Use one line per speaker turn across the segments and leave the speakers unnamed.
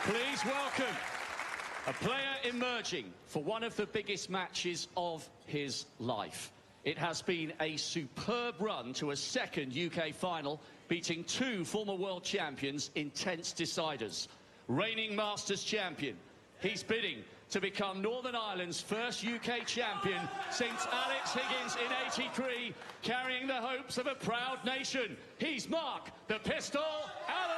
Please welcome a player emerging for one of the biggest matches of his life. It has been a superb run to a second UK final, beating two former world champions in tense deciders. Reigning Masters champion, he's bidding to become Northern Ireland's first UK champion since Alex Higgins in '83, carrying the hopes of a proud nation. He's Mark the Pistol Allen.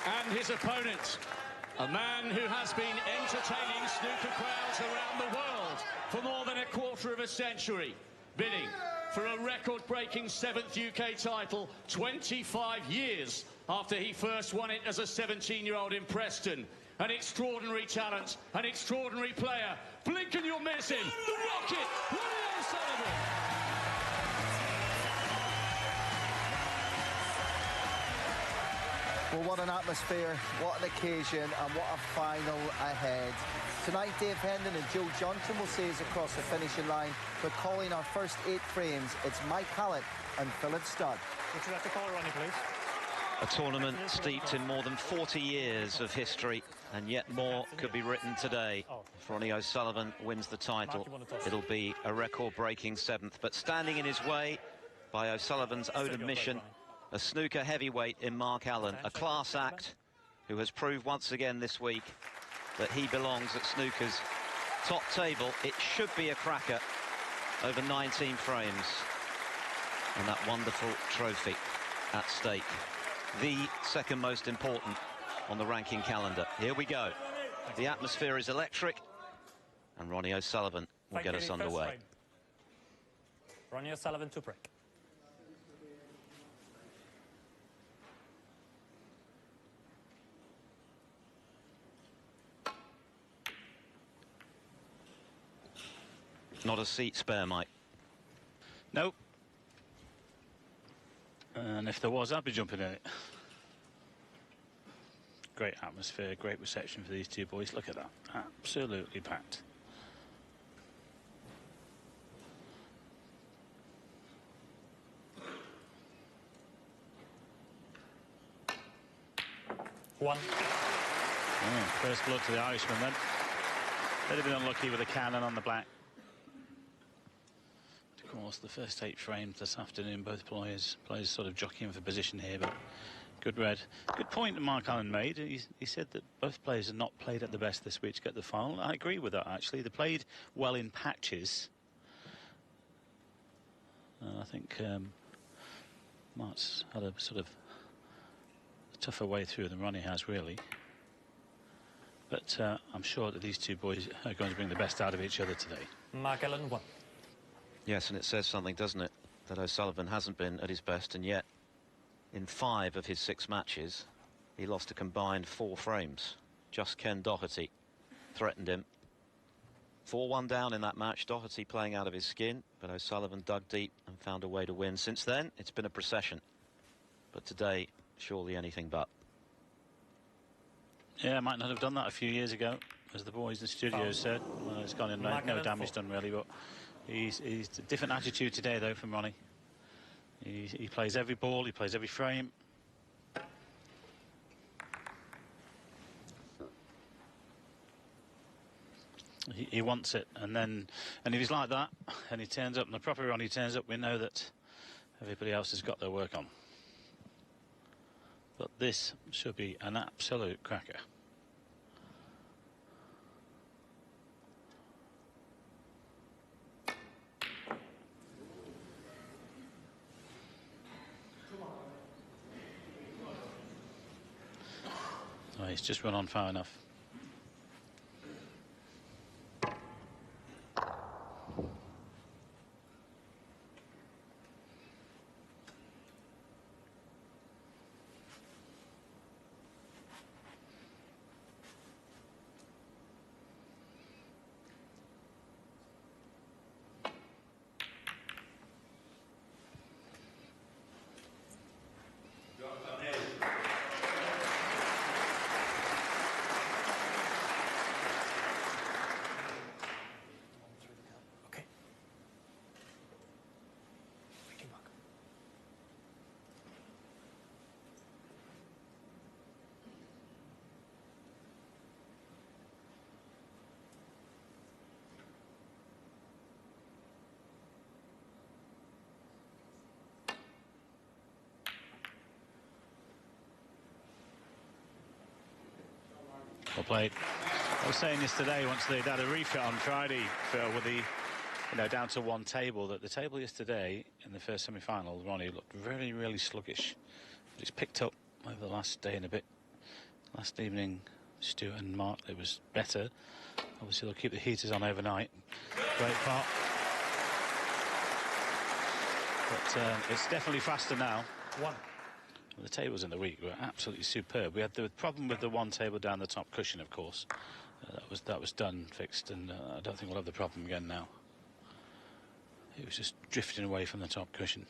And his opponent, a man who has been entertaining snooker crowds around the world for more than a quarter of a century, bidding for a record-breaking 7th UK title 25 years after he first won it as a 17-year-old in Preston. An extraordinary talent, an extraordinary player. Blink and you'll miss him. The Rocket, Ronnie O'Sullivan.
Well, what an atmosphere, what an occasion, and what a final ahead. Tonight, Dave Hendon and Joe Johnson will see us across the finishing line. We're calling our first 8 frames. It's Mike Hallett and Philip Studd.
Would you like to call Ronnie, please?
A tournament steeped in more than 40 years of history, and yet more could be written today. If Ronnie O'Sullivan wins the title, it'll be a record-breaking 7th. But standing in his way, by O'Sullivan's own admission, a snooker heavyweight in Mark Allen, a class act who has proved once again this week that he belongs at snooker's top table. It should be a cracker over 19 frames, and that wonderful trophy at stake, the second most important on the ranking calendar. Here we go. The atmosphere is electric, and Ronnie O'Sullivan will get us underway.
Ronnie O'Sullivan to break.
Not a seat spare, Mike.
Nope. And if there was, I'd be jumping in it. Great atmosphere, great reception for these two boys. Look at that. Absolutely packed.
One.
First blood to the Irishman then. They'd have been unlucky with a cannon on the black. Of course, the first 8 frames this afternoon, both players sort of jockeying for position here, but good red. Good point that Mark Allen made. He said that both players have not played at the best this week to get the final. I agree with that, actually. They played well in patches. I think Mark's had a sort of tougher way through than Ronnie has, really. But I'm sure that these two boys are going to bring the best out of each other today.
Mark Allen, 1.
Yes, and it says something, doesn't it, that O'Sullivan hasn't been at his best, and yet in 5 of his 6 matches he lost a combined 4 frames. Just Ken Doherty threatened him. 4-1 down in that match, Doherty playing out of his skin, but O'Sullivan dug deep and found a way to win. Since then, it's been a procession, but today, surely anything but.
Yeah, might not have done that a few years ago, as the boys in the studio said. Well, it's gone in, no damage done really, but he's a different attitude today, though, from Ronnie. He plays every ball, he plays every frame. He wants it, and if he's like that, and he turns up, and the proper Ronnie turns up, we know that everybody else has got their work on. But this should be an absolute cracker. Oh, he's just run on far enough. played. I was saying this today, once they'd had a refit on Friday, Phil, with the, down to one table, that the table yesterday in the first semi-final, Ronnie, looked really, really sluggish. But it's picked up over the last day and a bit. Last evening, Stuart and Mark, it was better. Obviously, they'll keep the heaters on overnight. Great part. But it's definitely faster now. The tables in the week were absolutely superb. We had the problem with the one table down the top cushion, of course. That was done, fixed, and I don't think we'll have the problem again now. It was just drifting away from the top cushion.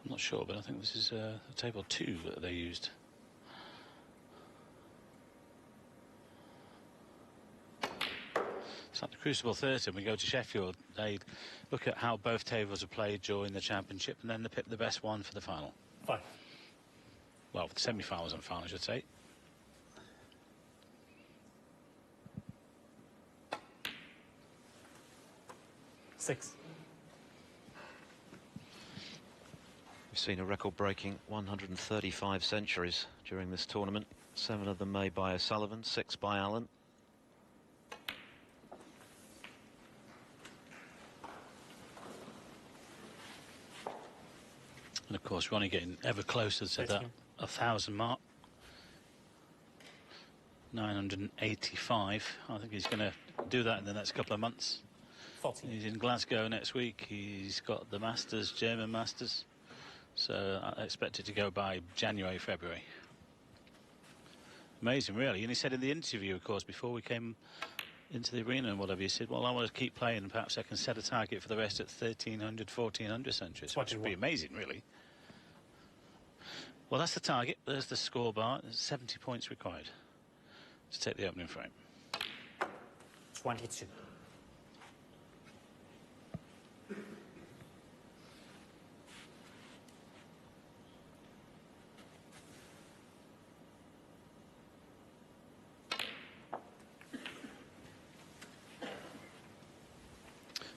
I'm not sure, but I think this is table 2 that they used. It's like the Crucible Theatre. When we go to Sheffield, they look at how both tables are played during the championship, and then they pick the best one for the final.
5.
Well, for the semi-finals and final, I should say.
Six.
We've seen a record-breaking 135 centuries during this tournament. 7 of them made by O'Sullivan, 6 by Allen.
And of course, Ronnie getting ever closer to that 1,000 mark. 985. I think he's going to do that in the next couple of months.
14.
He's in Glasgow next week. He's got the Masters, German Masters. So I expect it to go by January, February. Amazing, really. And he said in the interview, of course, before we came into the arena and whatever, he said, well, I want to keep playing, and perhaps I can set a target for the rest at 1,300, 1,400 centuries, which would be amazing, really. Well, that's the target. There's the score bar. There's 70 points required to take the opening frame.
22.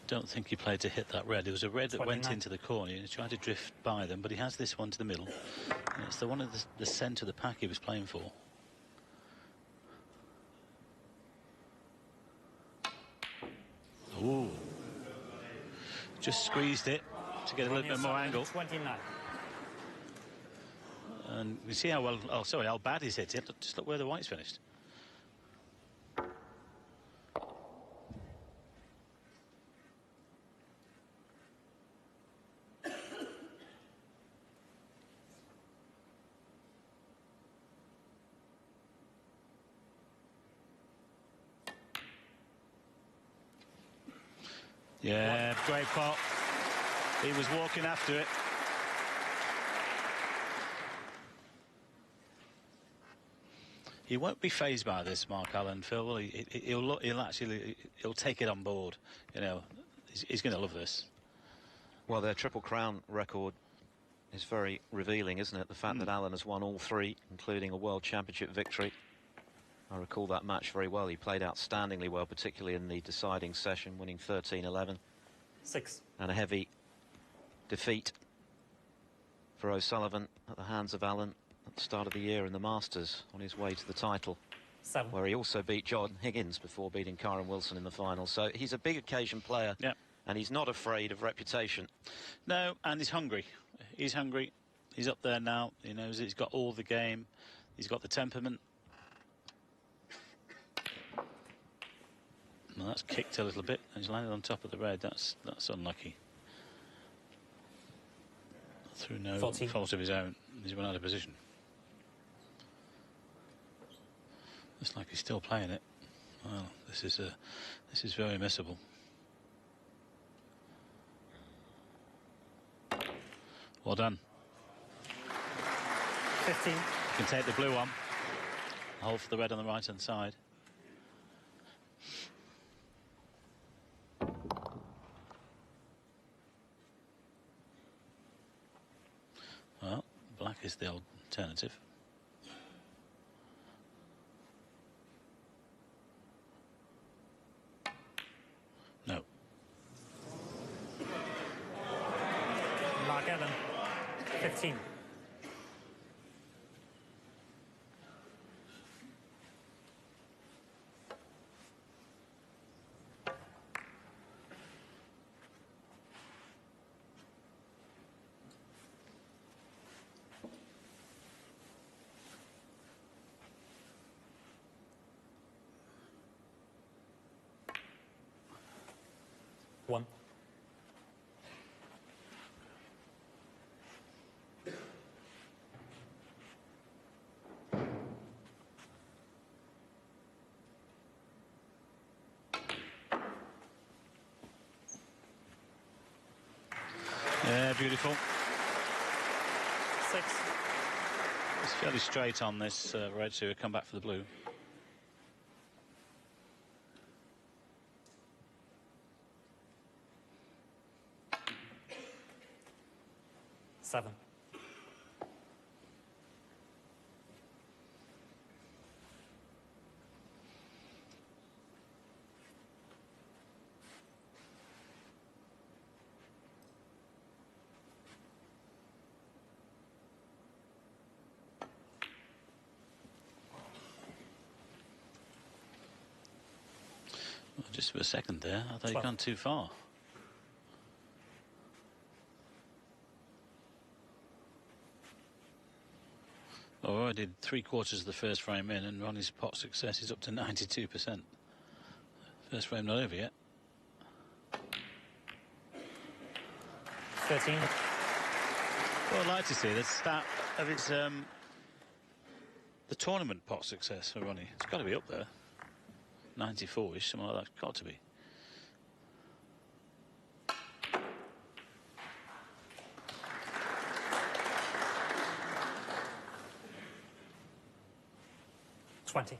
Don't think he played to hit that red. There was a red that
29.
went into the corner. He tried to drift by them, but he has this one to the middle. And it's the one at the centre of the pack he was playing for. Ooh. Just squeezed it to get a little bit more angle.
29.
And you see how well, how bad he's hit it. Just look where the white's finished. Yeah, great pot. He was walking after it. He won't be fazed by this, Mark Allen, Phil. He'll take it on board. You know, he's going to love this.
Well, their Triple Crown record is very revealing, isn't it? The fact that Allen has won all 3, including a World Championship victory. I recall that match very well. He played outstandingly well, particularly in the deciding session, winning 13-11.
6.
And a heavy defeat for O'Sullivan at the hands of Allen at the start of the year in the Masters on his way to the title.
7.
Where he also beat John Higgins before beating Kyron Wilson in the final. So he's a big occasion player, and he's not afraid of reputation.
No, and he's hungry. He's hungry. He's up there now. He knows he's got all the game. He's got the temperament. Well, that's kicked a little bit. He's landed on top of the red. That's unlucky. Through no
14.
fault of his own, he's run out of position. Looks like he's still playing it. Well, this is very missable. Well done.
15.
You can take the blue one. Hold for the red on the right-hand side. Well, black is the alternative. No.
15. One.
Yeah, beautiful.
6.
It's fairly straight on this red, so he'll come back for the blue.
7.
Well, just for a second there, I thought he'd
12.
gone too far. Oh, I did 3/4 of the first frame in, and Ronnie's pot success is up to 92%. First frame not over yet.
13.
Well, I'd like to see the stat of its the tournament pot success for Ronnie. It's got to be up there. 94-ish, something like that. Got to be.
Twenty.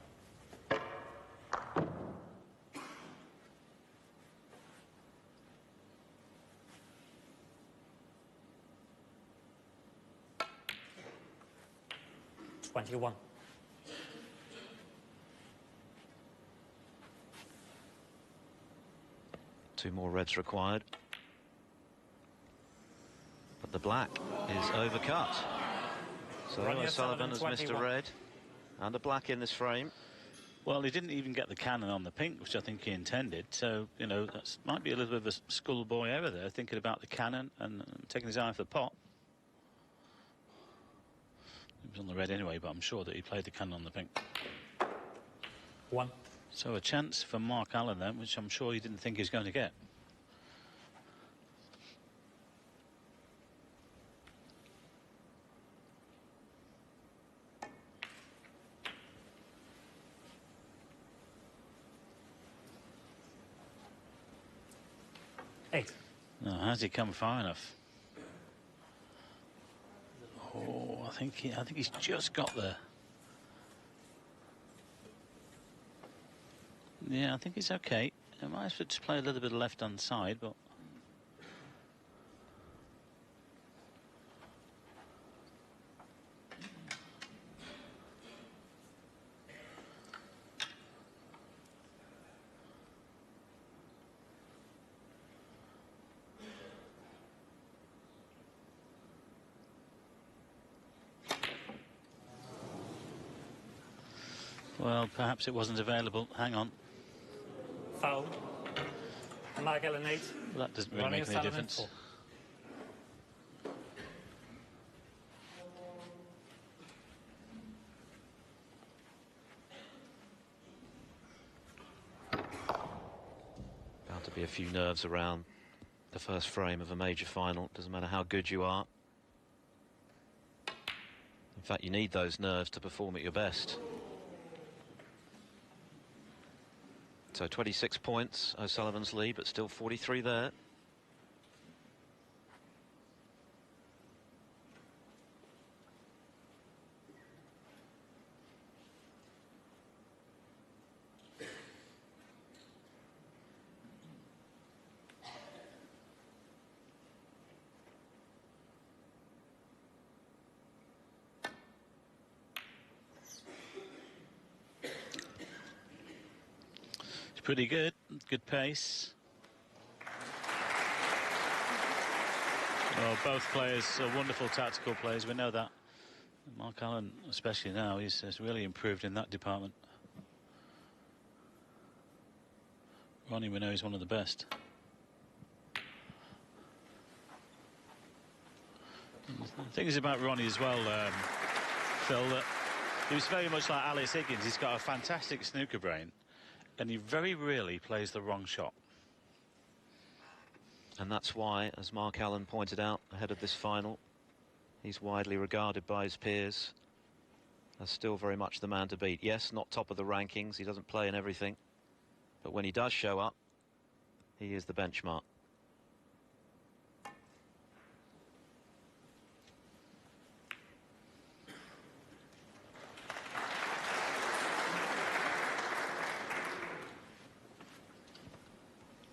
One.
2 more reds required. But the black is overcut. So
Ronnie
O'Sullivan has missed a
21.
red and a black in this frame.
Well, he didn't even get the cannon on the pink, which I think he intended. So, you know, that might be a little bit of a schoolboy error there, thinking about the cannon and taking his eye off the pot. He was on the red anyway, but I'm sure that he played the cannon on the pink.
1.
So a chance for Mark Allen then, which I'm sure he didn't think he was going to get.
Eight.
Now, has he come far enough? Oh, I think he's just got there. Yeah, I think he's okay. I might have to play a little bit of left-hand side, but... Well, perhaps it wasn't available. Hang on.
Foul. Mark Allen 8.
Well, that doesn't really
Ronnie
make any
O'Sullivan,
difference.
4.
Bound to be a few nerves around the first frame of a major final. Doesn't matter how good you are. In fact, you need those nerves to perform at your best. So 26 points, O'Sullivan's lead, but still 43 there.
Pretty good. Good pace. Well, both players are wonderful tactical players. We know that. Mark Allen, especially now, has really improved in that department. Ronnie, we know he's one of the best. The thing is about Ronnie as well, Phil, that he was very much like Alice Higgins. He's got a fantastic snooker brain, and he very rarely plays the wrong shot.
And that's why, as Mark Allen pointed out ahead of this final, he's widely regarded by his peers as still very much the man to beat. Yes, not top of the rankings, he doesn't play in everything, but when he does show up, he is the benchmark.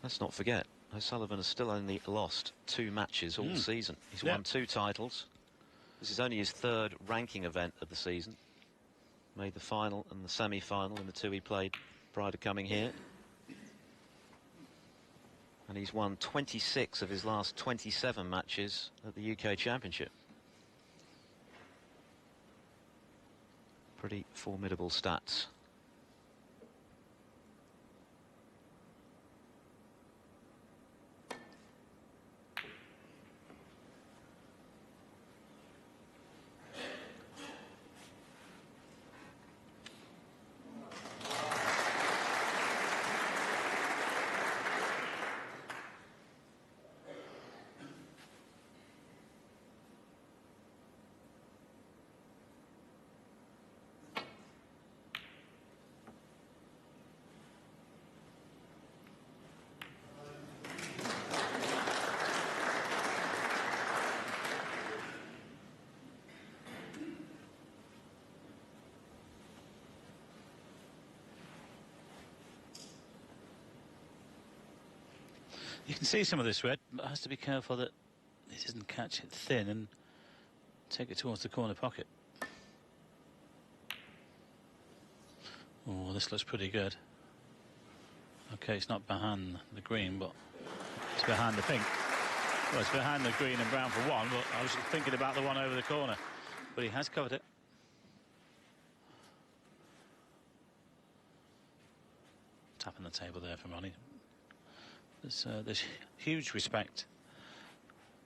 Let's not forget, O'Sullivan has still only lost 2 matches all season. He's won 2 titles. This is only his 3rd ranking event of the season. Made the final and the semi-final in the 2 he played prior to coming here. And he's won 26 of his last 27 matches at the UK Championship. Pretty formidable stats.
You can see some of this red, but has to be careful that he doesn't catch it thin and take it towards the corner pocket. Oh, this looks pretty good. Okay, it's not behind the green, but it's behind the pink. Well, it's behind the green and brown for one, but I was thinking about the one over the corner. But he has covered it. Tapping the table there for Ronnie. There's huge respect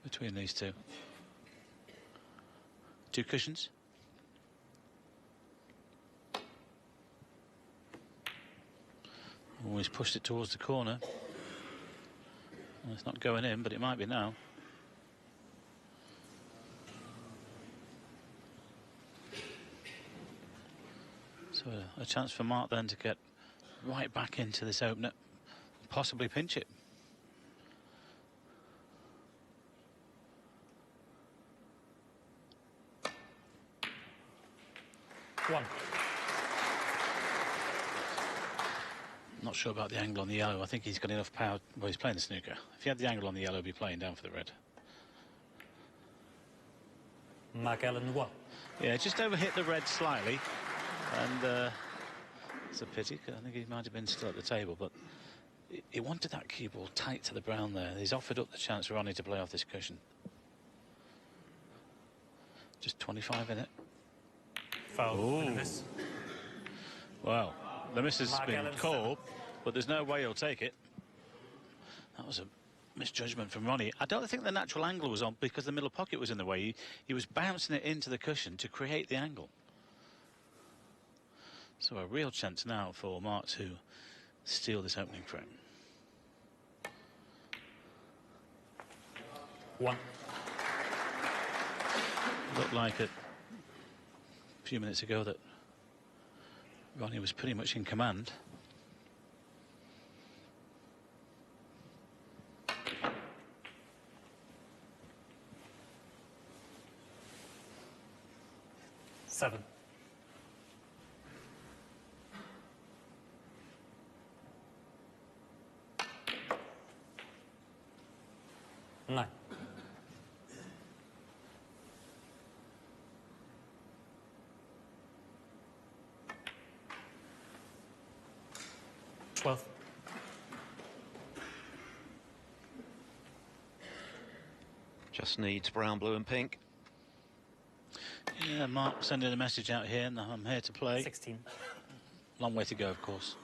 between these two. 2 cushions. Always pushed it towards the corner. Well, it's not going in, but it might be now. So a chance for Mark then to get right back into this opener, possibly pinch it.
One.
Not sure about the angle on the yellow. I think he's got enough power. Well, he's playing the snooker. If he had the angle on the yellow, he'd be playing down for the red.
Mark Allen, 1.
Yeah, just overhit the red slightly. And it's a pity, because I think he might have been still at the table. But he wanted that cue ball tight to the brown there. He's offered up the chance for Ronnie to play off this cushion. Just 25 in it.
Foul. And a miss.
Well, the miss has
Mark
been
Allen,
called, but there's no way he'll take it. That was a misjudgment from Ronnie. I don't think the natural angle was on because the middle pocket was in the way. He was bouncing it into the cushion to create the angle. So a real chance now for Mark to steal this opening frame.
1.
Looked like it a few minutes ago that Ronnie was pretty much in command.
Seven. Nine. 12.
Just needs brown, blue and pink.
Yeah, Mark sending a message out here, and I'm here to play.
16.
Long way to go, of course.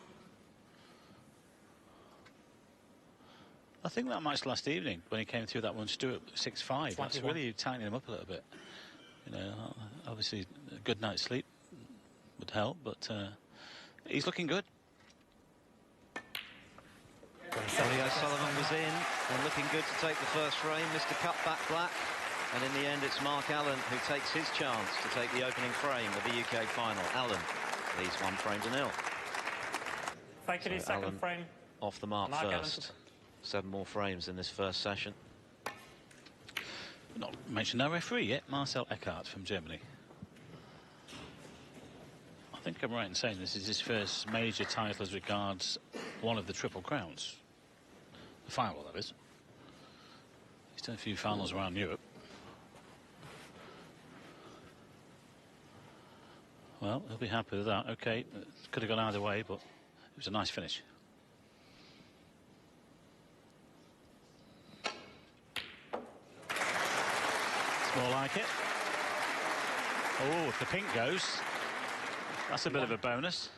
I think that match last evening, when he came through that one, Stuart 6-5, that's really tightening him up a little bit. You know, obviously a good night's sleep would help, but he's looking good.
Ronnie O'Sullivan was in and looking good to take the first frame. Mr. Cutback Black. And in the end, it's Mark Allen who takes his chance to take the opening frame of the UK final. Allen leads 1-0.
Thank you, second
Allen
frame.
off the mark
Mark
first. 7 more frames in this first session.
Not mentioned our referee yet, Marcel Eckhardt from Germany. I think I'm right in saying this is his first major title as regards one of the Triple Crowns. The final, that is. He's done a few finals around Europe. Well, he'll be happy with that. Okay, could have gone either way, but it was a nice finish. It's more like it. Oh, if the pink goes, that's a bit of a bonus.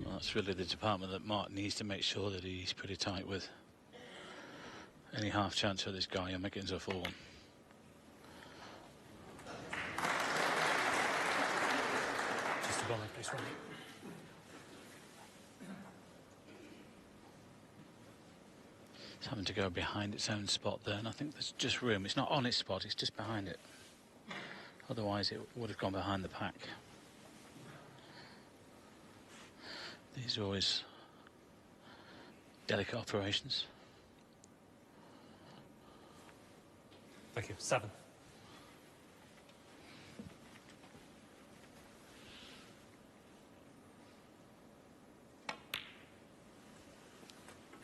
Well, that's really the department that Mark needs to make sure that he's pretty tight with. Any half chance for this guy, you'll make it into a full one.
Just a ball like this, Ronnie.
It's having to go behind its own spot there, and I think there's just room. It's not on its spot, it's just behind it. Otherwise, it would have gone behind the pack. These are always delicate operations.
Thank you. 7.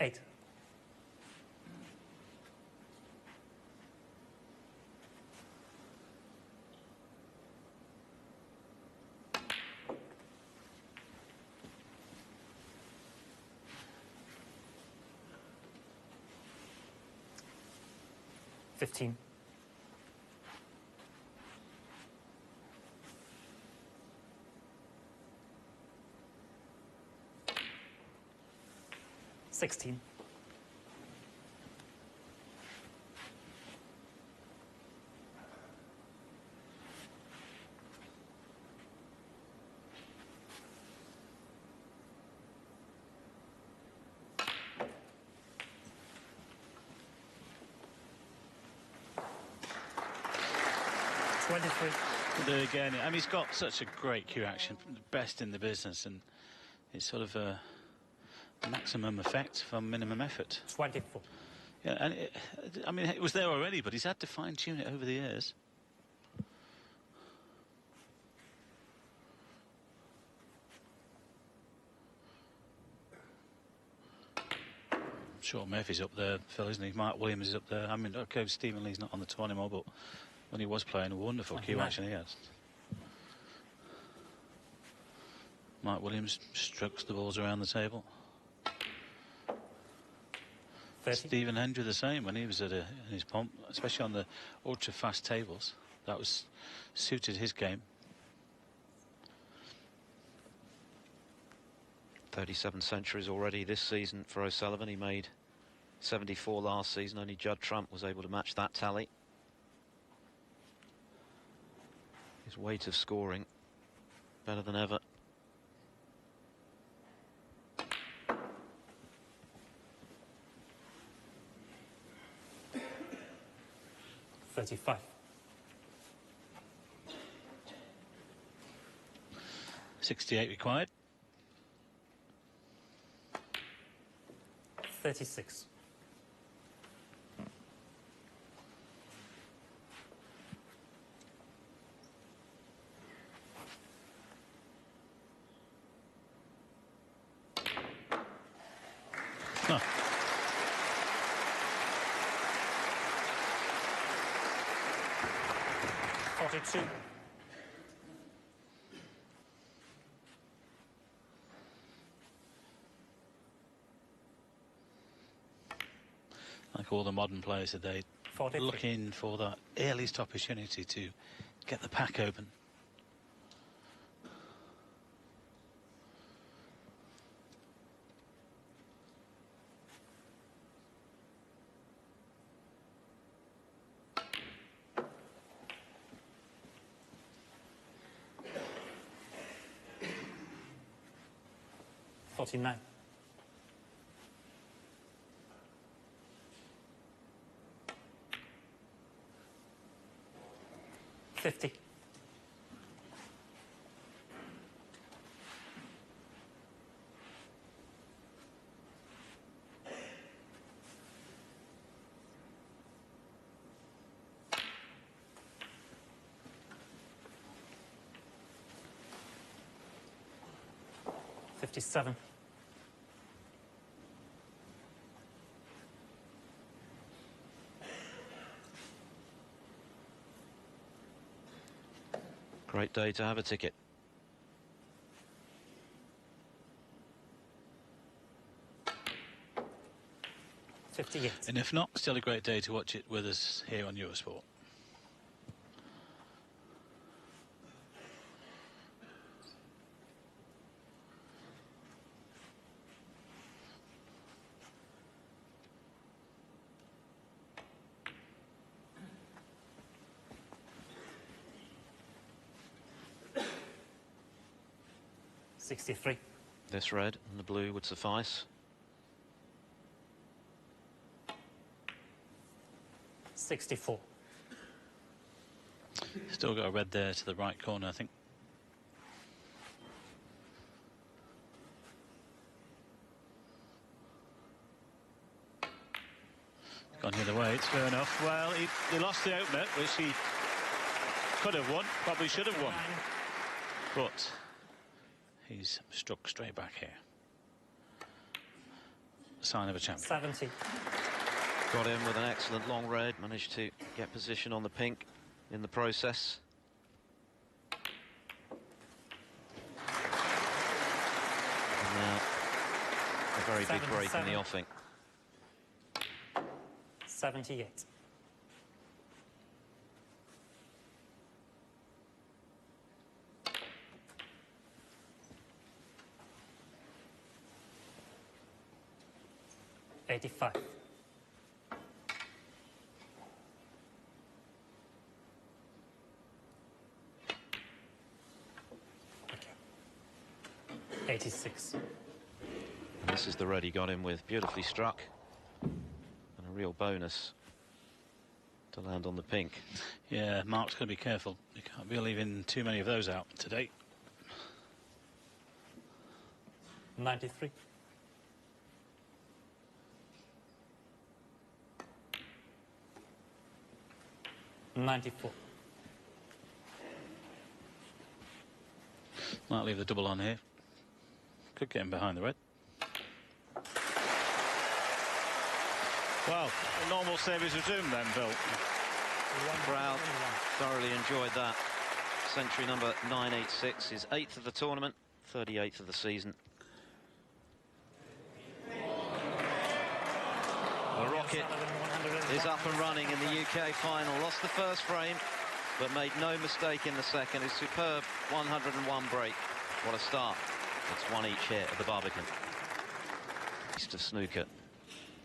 Eight. $15. 16.
Again, I mean, he's got such a great cue action, the best in the business, and it's sort of a maximum effect from minimum effort.
24.
Yeah, and I mean, it was there already, but he's had to fine-tune it over the years. I'm sure Murphy's up there, Phil, isn't he? Mark Williams is up there. I mean, okay, Stephen Lee's not on the tour anymore, but when he was playing, a wonderful cue action he has. Mark Williams strokes the balls around the table.
30.
Stephen Hendry the same when he was at in his pomp, especially on the ultra-fast tables. That was suited his game.
37 centuries already this season for O'Sullivan. He made 74 last season. Only Judd Trump was able to match that tally. His weight of scoring better than ever.
$35.
68 required.
36.
No. Like all the modern players today,
43.
looking for that earliest opportunity to get the pack open.
$49. 50. 57.
'Great day to have a ticket.
$58.
And if not, still a great day to watch it with us here on Eurosport.
$63.
This red and the blue would suffice.
$64.
Still got a red there to the right corner, I think. Gone the other way, it's fair enough. Well, he lost the opener, which he could have won, probably should have won. But he's struck straight back here. Sign of a champion.
70.
Got in with an excellent long red, managed to get position on the pink in the process. And now a very big break in the
77.
offing.
78. 85. 86.
And this is the red he got in with, beautifully struck. And a real bonus to land on the pink.
Yeah, Mark's going to be careful. You can't be leaving too many of those out today.
93. 94.
Might leave the double on here. Could get him behind the red. Well, a normal save is resumed then, Bill.
Crowd thoroughly enjoyed that. Century number 986, his 8th of the tournament, 38th of the season. The rocket is up and running in the UK final. Lost the first frame, but made no mistake in the second. His superb 101 break. What a start. It's one each here at the Barbican. East of snooker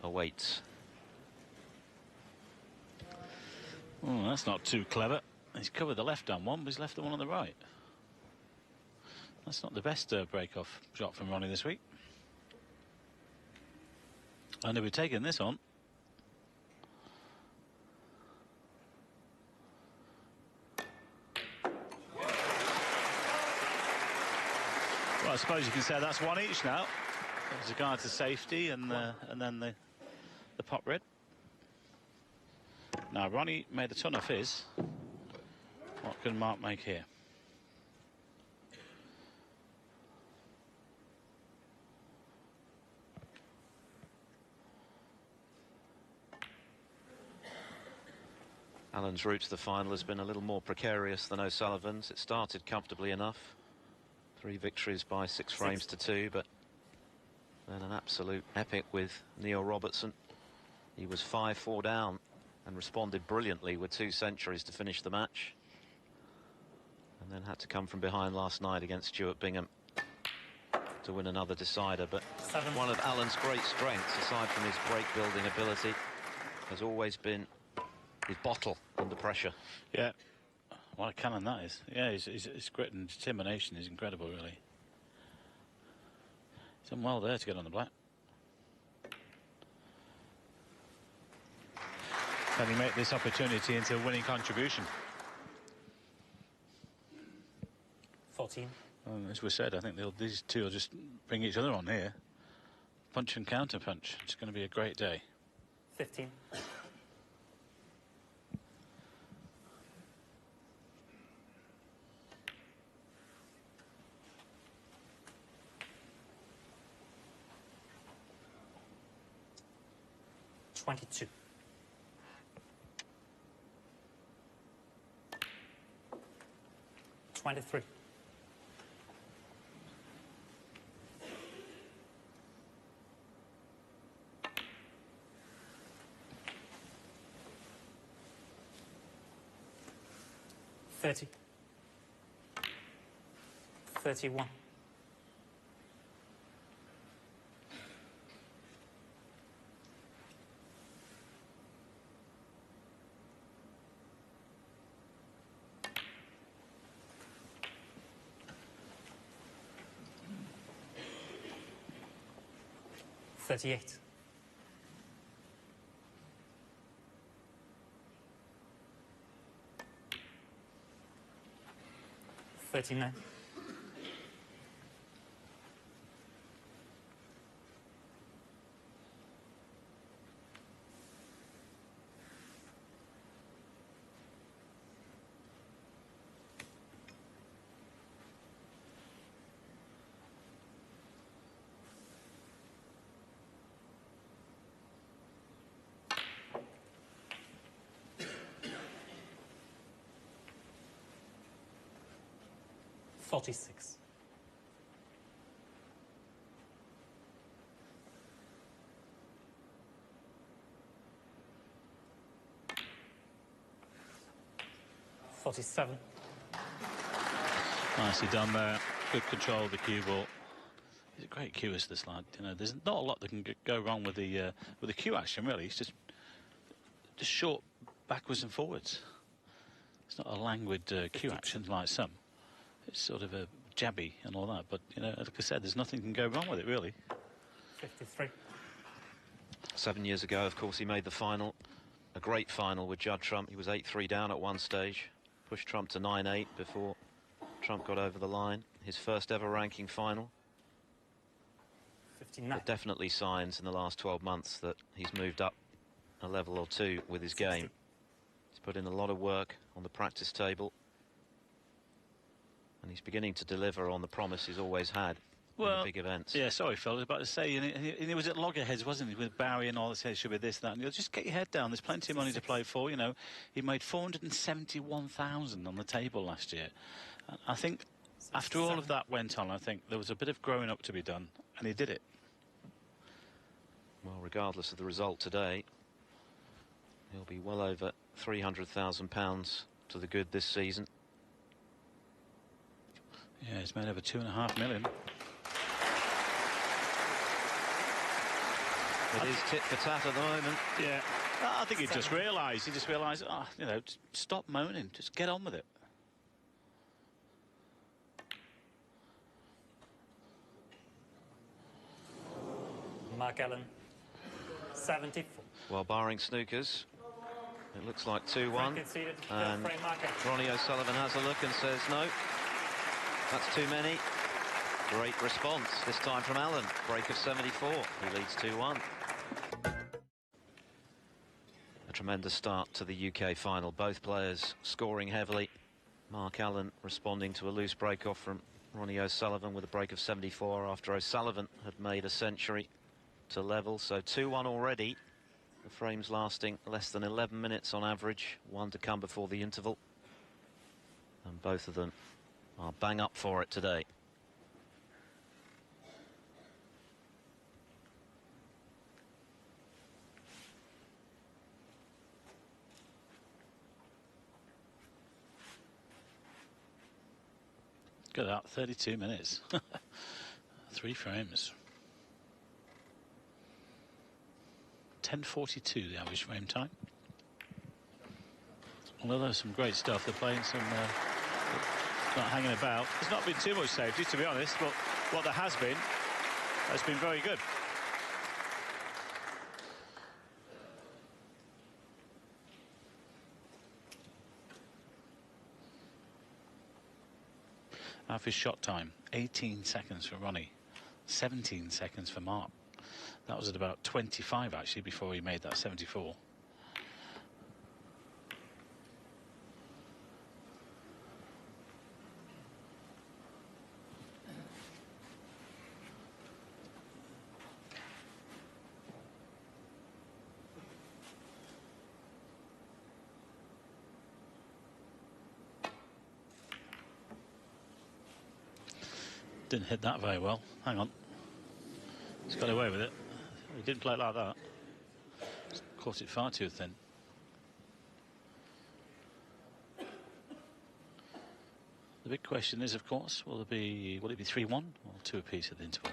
awaits.
Oh, that's not too clever. He's covered the left-hand one, but he's left the one on the right. That's not the best break-off shot from Ronnie this week. And he'll be taking this on. Well, I suppose you can say that's one each now. As regards to safety and then the pop red. Now, Ronnie made a ton of his. What can Mark make here?
Alan's route to the final has been a little more precarious than O'Sullivan's. It started comfortably enough. 3 victories by 6 frames to 2, but then an absolute epic with Neil Robertson He was 5-4 down and responded brilliantly with 2 centuries to finish the match. And then had to come from behind last night against Stuart Bingham to win another decider. But one of Alan's great strengths, aside from his break-building ability, has always been his bottle under pressure.
Yeah, what a cannon that is. Yeah, his grit and determination is incredible, really. He's done well there to get on the black. Can he make this opportunity into a winning contribution?
14.
Well, as we said, I think these two will just bring each other on here. Punch and counter punch. It's going to be a great day.
15. $22. 23. 30. 31. 38. 39. 46. 47.
Nicely done there. Good control of the cue ball. He's a great cueist, this lad. You know, there's not a lot that can go wrong with the cue action, really. It's just short backwards and forwards. It's not a languid cue action like some. It's sort of a jabby and all that, but you know, like I said, there's nothing can go wrong with it, really.
53.
7 years ago, of course, he made the final, a great final with Judd Trump. He was 8-3 down at one stage, pushed Trump to 9-8 before Trump got over the line. His first ever ranking final.
59.
But definitely signs in the last 12 months that he's moved up a level or two with his
60.
game. He's put in a lot of work on the practice table. And he's beginning to deliver on the promise he's always had in the big events.
Yeah, sorry, Phil, I was about to say, and he was at loggerheads, wasn't he, with Barry and all this, it should be this, that, and you'll just get your head down. There's plenty of money to play for, you know. He made 471,000 on the table last year. I think after all of that went on, I think there was a bit of growing up to be done, and he did it.
Well, regardless of the result today, he'll be well over £300,000 to the good this season.
Yeah, he's made over $2.5 million.
It is tit for tat at the moment.
Yeah, I think he just realised, oh, you know, stop moaning, just get on with it.
Mark Allen, 74.
Well, barring snookers, it looks like 2-1. And Ronnie O'Sullivan has a look and says no. That's too many. Great response, this time from Allen. Break of 74. He leads 2-1. A tremendous start to the UK final. Both players scoring heavily. Mark Allen responding to a loose break-off from Ronnie O'Sullivan with a break of 74 after O'Sullivan had made a century to level. So 2-1 already. The frames lasting less than 11 minutes on average. One to come before the interval. And both of them are bang up for it today.
Look at that, 32 minutes. 3 frames. 10:42 the average frame time. Well, there's some great stuff. They're playing some, not hanging about. There's not been too much safety, to be honest, but what there has been very good. Average shot time, 18 seconds for Ronnie, 17 seconds for Mark. That was at about 25, actually, before he made that 74. Didn't hit that very well. Hang on. He's got away with it. He didn't play it like that. Just caught it far too thin. The big question is, of course, will it be 3-1 or 2 apiece at the interval?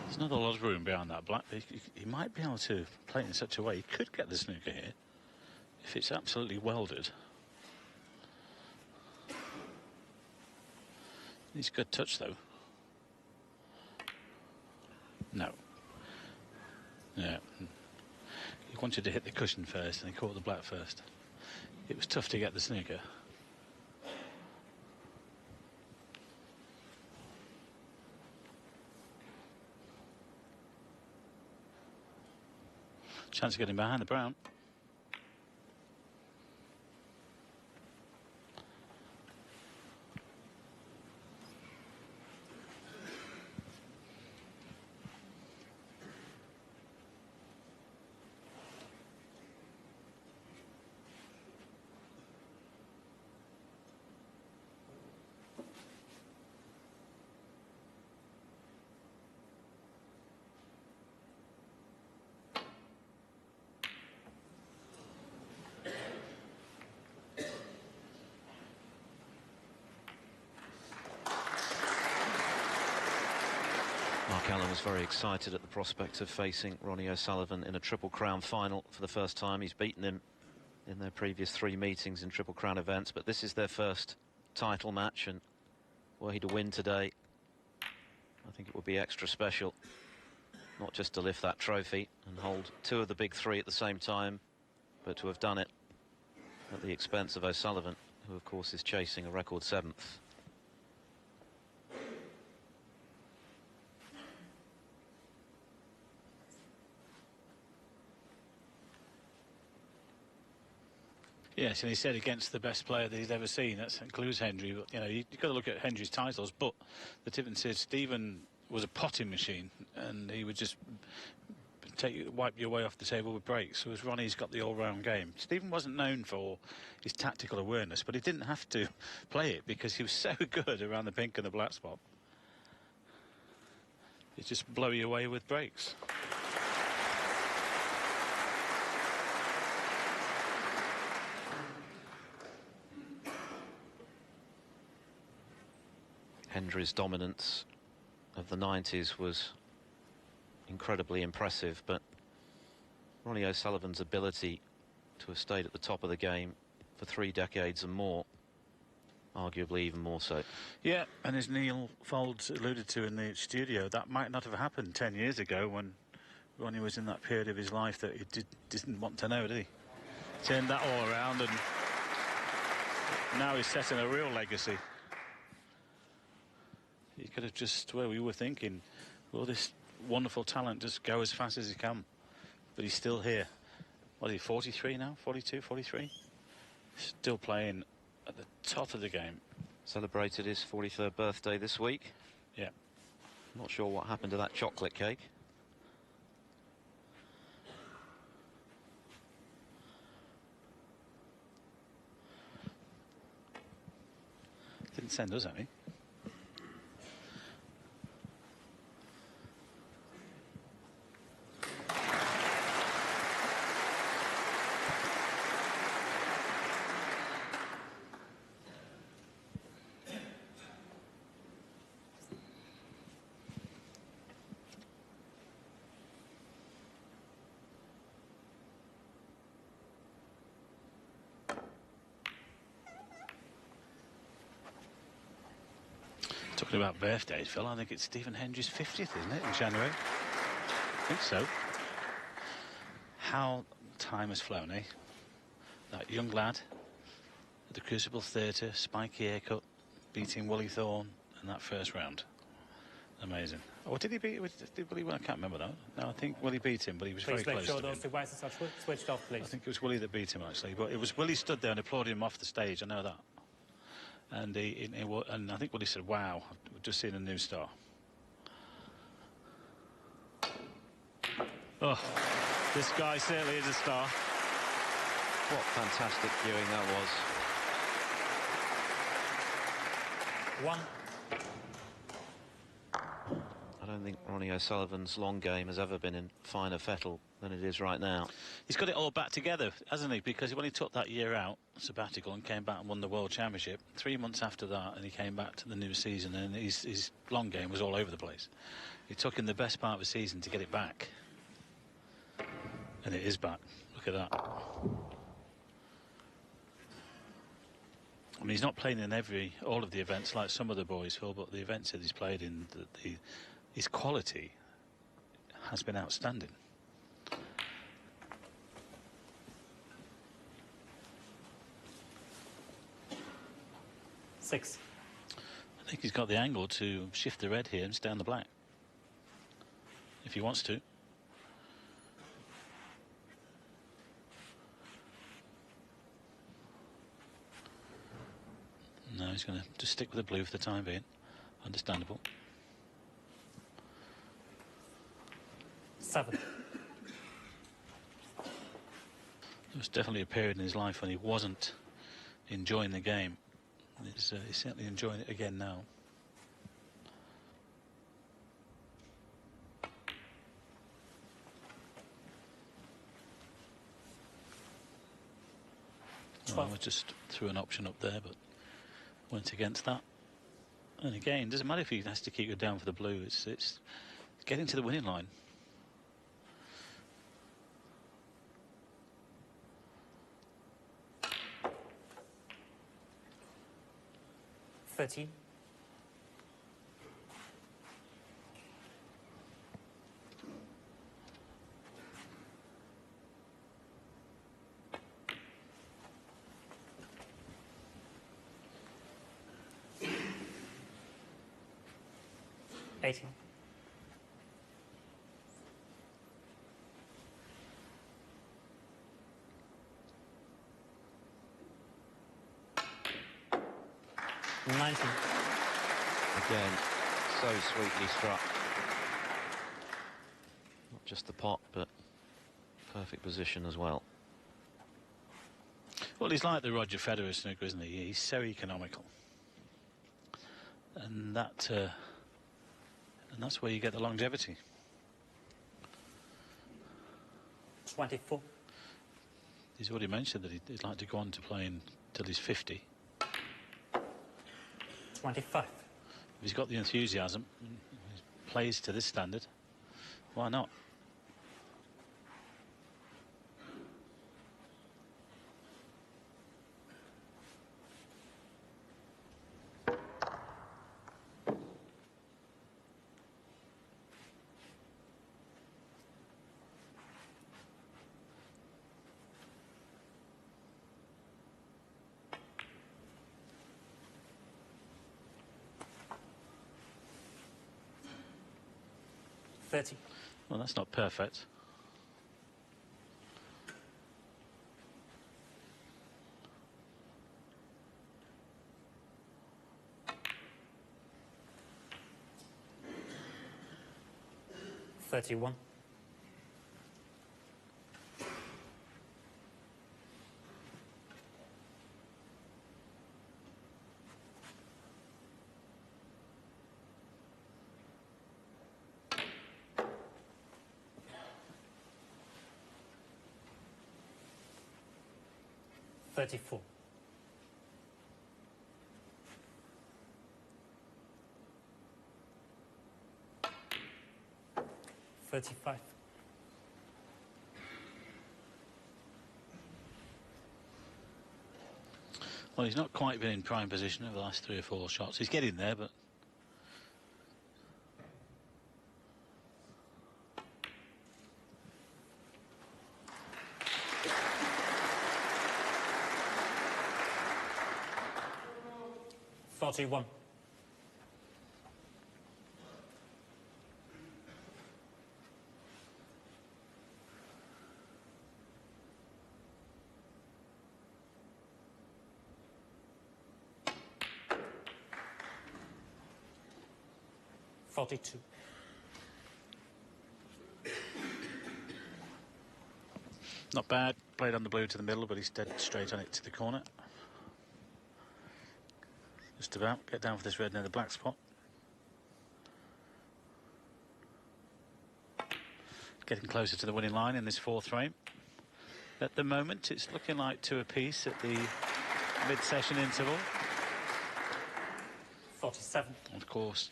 There's not a lot of room behind that black. He might be able to play it in such a way he could get the snooker here if it's absolutely welded. He's good touch though. No. Yeah. He wanted to hit the cushion first and he caught the black first. It was tough to get the snooker. Chance of getting behind the brown.
Mark Allen was very excited at the prospect of facing Ronnie O'Sullivan in a Triple Crown final for the first time. He's beaten him in their previous 3 meetings in Triple Crown events, but this is their first title match, and were he to win today, I think it would be extra special, not just to lift that trophy and hold 2 of the big 3 at the same time, but to have done it at the expense of O'Sullivan, who of course is chasing a record 7th.
Yes, and he said against the best player that he's ever seen. That includes Hendry. But, you know, you've got to look at Hendry's titles. But the difference is Stephen was a potting machine, and he would just wipe your way off the table with breaks. Whereas Ronnie's got the all-round game. Stephen wasn't known for his tactical awareness, but he didn't have to play it because he was so good around the pink and the black spot. He'd just blow you away with breaks.
Hendry's dominance of the 90s was incredibly impressive, but Ronnie O'Sullivan's ability to have stayed at the top of the game for 3 decades and more, arguably even more so.
Yeah, and as Neil Folds alluded to in the studio, that might not have happened 10 years ago when Ronnie was in that period of his life that he didn't want to know, did he? Turned that all around, and now he's setting a real legacy. He could have just, well, we were thinking, will this wonderful talent just go as fast as he can? But he's still here. What are he, 43 now? 42, 43? Still playing at the top of the game.
Celebrated his 43rd birthday this week.
Yeah.
Not sure what happened to that chocolate cake.
Didn't send us any. Talking about birthdays, Phil, I think it's Stephen Hendry's 50th, isn't it, in January? I think so. How time has flown, eh? That young lad at the Crucible Theatre, spiky haircut, beating Willie Thorne in that first round. Amazing. Oh, did he beat? Did Willie win? I can't remember that. No, I think Willie beat him, but he was very close to him.
Those two whites are switched off, please.
I think it was Willie that beat him, actually, but it was Willie stood there and applauded him off the stage. I know that. And and I think Willie said, "Wow, we've just seen a new star." Oh, this guy certainly is a star.
What fantastic viewing that was.
One.
I don't think Ronnie O'Sullivan's long game has ever been in finer fettle than it is right now.
He's got it all back together, hasn't he? Because when he took that year out, sabbatical, and came back and won the World Championship, 3 months after that, and he came back to the new season, and his long game was all over the place. It took him the best part of the season to get it back. And it is back. Look at that. I mean, he's not playing in all of the events like some of the boys, Phil, but the events that he's played in, his quality has been outstanding.
Six.
I think he's got the angle to shift the red here and stay on the black, if he wants to. No, he's going to just stick with the blue for the time being. Understandable.
7.
There was definitely a period in his life when he wasn't enjoying the game. He's certainly enjoying it again now. Oh, I just threw an option up there, but went against that. And again, doesn't matter if he has to keep it down for the blue. It's getting to the winning line.
Again, so sweetly struck. Not just the pot, but perfect position as well.
Well, he's like the Roger Federer snooker, isn't he? He's so economical. And that's where you get the longevity.
24.
He's already mentioned that he'd like to go on to playing till he's 50.
25.
If he's got the enthusiasm, he plays to this standard, why not?
30.
Well, that's not perfect.
$31. $34. $35.
Well, he's not quite been in prime position over the last 3 or 4 shots. He's getting there, but...
$41. $42.
Not bad. Played on the blue to the middle, but he's dead straight on it to the corner. Just about. Get down for this red near the black spot. Getting closer to the winning line in this 4th frame. At the moment, it's looking like 2 apiece at the mid-session interval.
47.
Of course,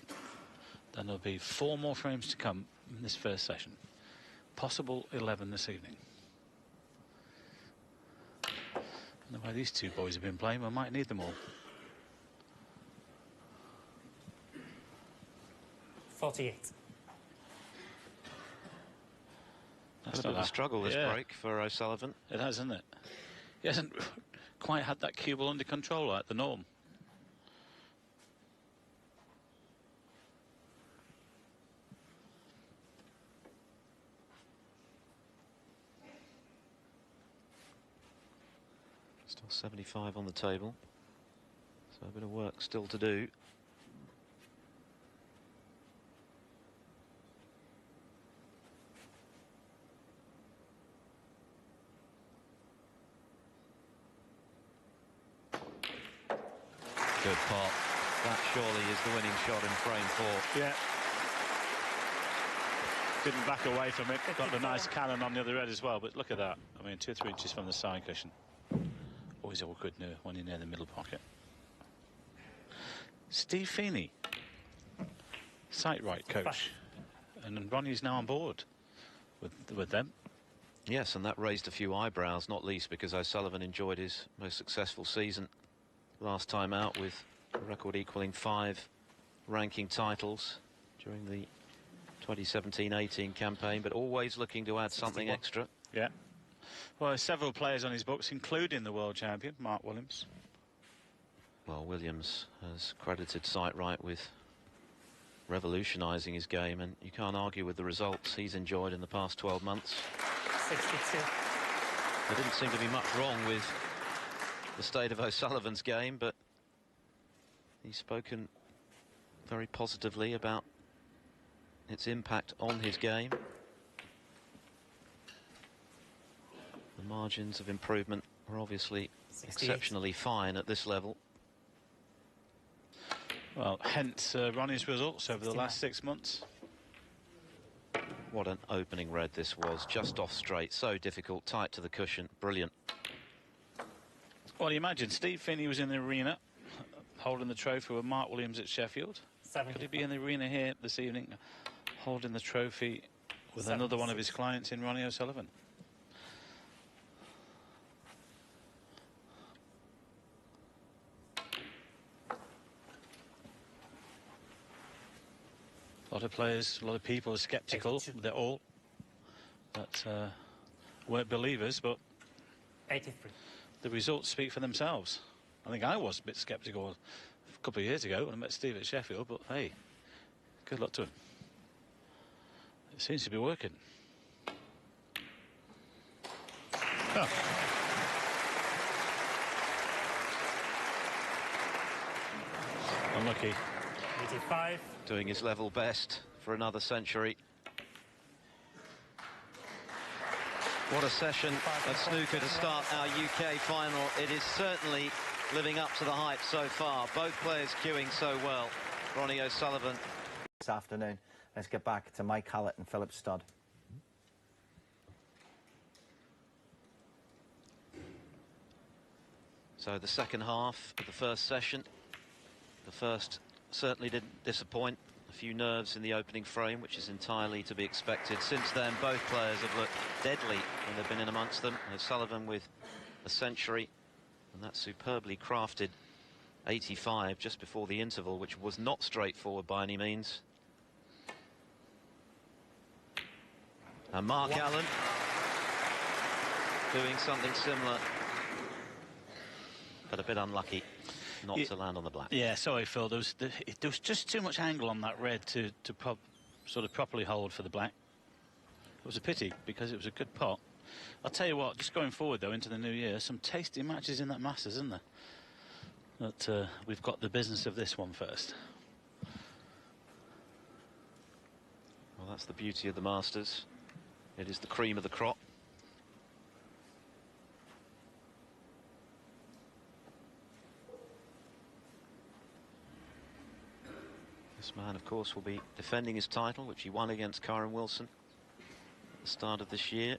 then there'll be 4 more frames to come in this first session. Possible 11 this evening. And the way these 2 boys have been playing, we might need them all.
48.
That's a bit of a struggle this break for O'Sullivan.
It has, hasn't it? He hasn't quite had that cue ball under control like the norm.
Still 75 on the table, so a bit of work still to do. Good pot. That surely is the winning shot in frame 4.
Yeah. Didn't back away from it. Got the nice cannon on the other end as well, but look at that. I mean, 2 or 3 inches from the side cushion. Always awkward when you're near the middle pocket. Steve Feeney, sight right coach, and Ronnie's now on board with them.
Yes, and that raised a few eyebrows, not least because O'Sullivan enjoyed his most successful season last time out with a record equaling 5 ranking titles during the 2017-18 campaign, but always looking to add something extra.
Yeah. Well, there's several players on his books, including the world champion, Mark Williams.
Well, Williams has credited Sightright with revolutionising his game, and you can't argue with the results he's enjoyed in the past 12 months.
62.
There didn't seem to be much wrong with the state of O'Sullivan's game, but he's spoken very positively about its impact on his game. The margins of improvement are obviously
68.
exceptionally fine at this level.
Well, hence Ronnie's results over the
69.
last 6 months.
What an opening red this was, just off straight, so difficult, tight to the cushion, brilliant.
Well, you imagine Steve Feeney was in the arena holding the trophy with Mark Williams at Sheffield.
70.
Could he be in the arena here this evening holding the trophy with another one of his clients in Ronnie O'Sullivan? A lot of players, a lot of people are sceptical. They're all. But weren't believers, but
83.
the results speak for themselves. I think I was a bit sceptical a couple of years ago when I met Steve at Sheffield, but hey, good luck to him. It seems to be working. Oh. Unlucky.
85.
Doing his level best for another century. What a session of snooker to start our UK final. It is certainly living up to the hype so far. Both players queuing so well. Ronnie O'Sullivan.
This afternoon. Let's get back to Mike Hallett and Philip Studd.
So the second half of the first session. The first certainly didn't disappoint. A few nerves in the opening frame, which is entirely to be expected. Since then, both players have looked deadly when they've been in amongst them. O'Sullivan with a century, and that superbly crafted 85 just before the interval, which was not straightforward by any means. And Mark Allen doing something similar, but a bit unlucky not to land on the black.
Yeah, sorry, Phil. There was just too much angle on that red to sort of properly hold for the black. It was a pity because it was a good pot. I'll tell you what, just going forward, though, into the new year, some tasty matches in that Masters, isn't there? But we've got the business of this one first.
Well, that's the beauty of the Masters. It is the cream of the crop. This man, of course, will be defending his title, which he won against Kyren Wilson at the start of this year.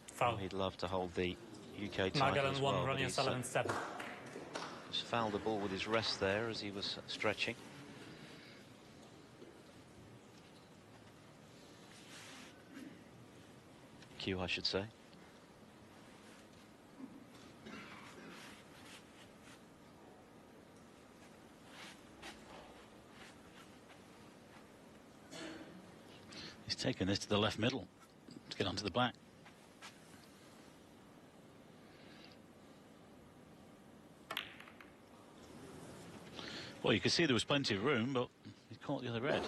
Foul.
He'd love to hold the UK title
Mark
as
Allen
well.
1, Ronnie O'Sullivan 7.
Just fouled the ball with his wrist there as he was stretching. Cue, I should say.
He's taken this to the left middle to get onto the black. Well, you could see there was plenty of room, but he caught the other red.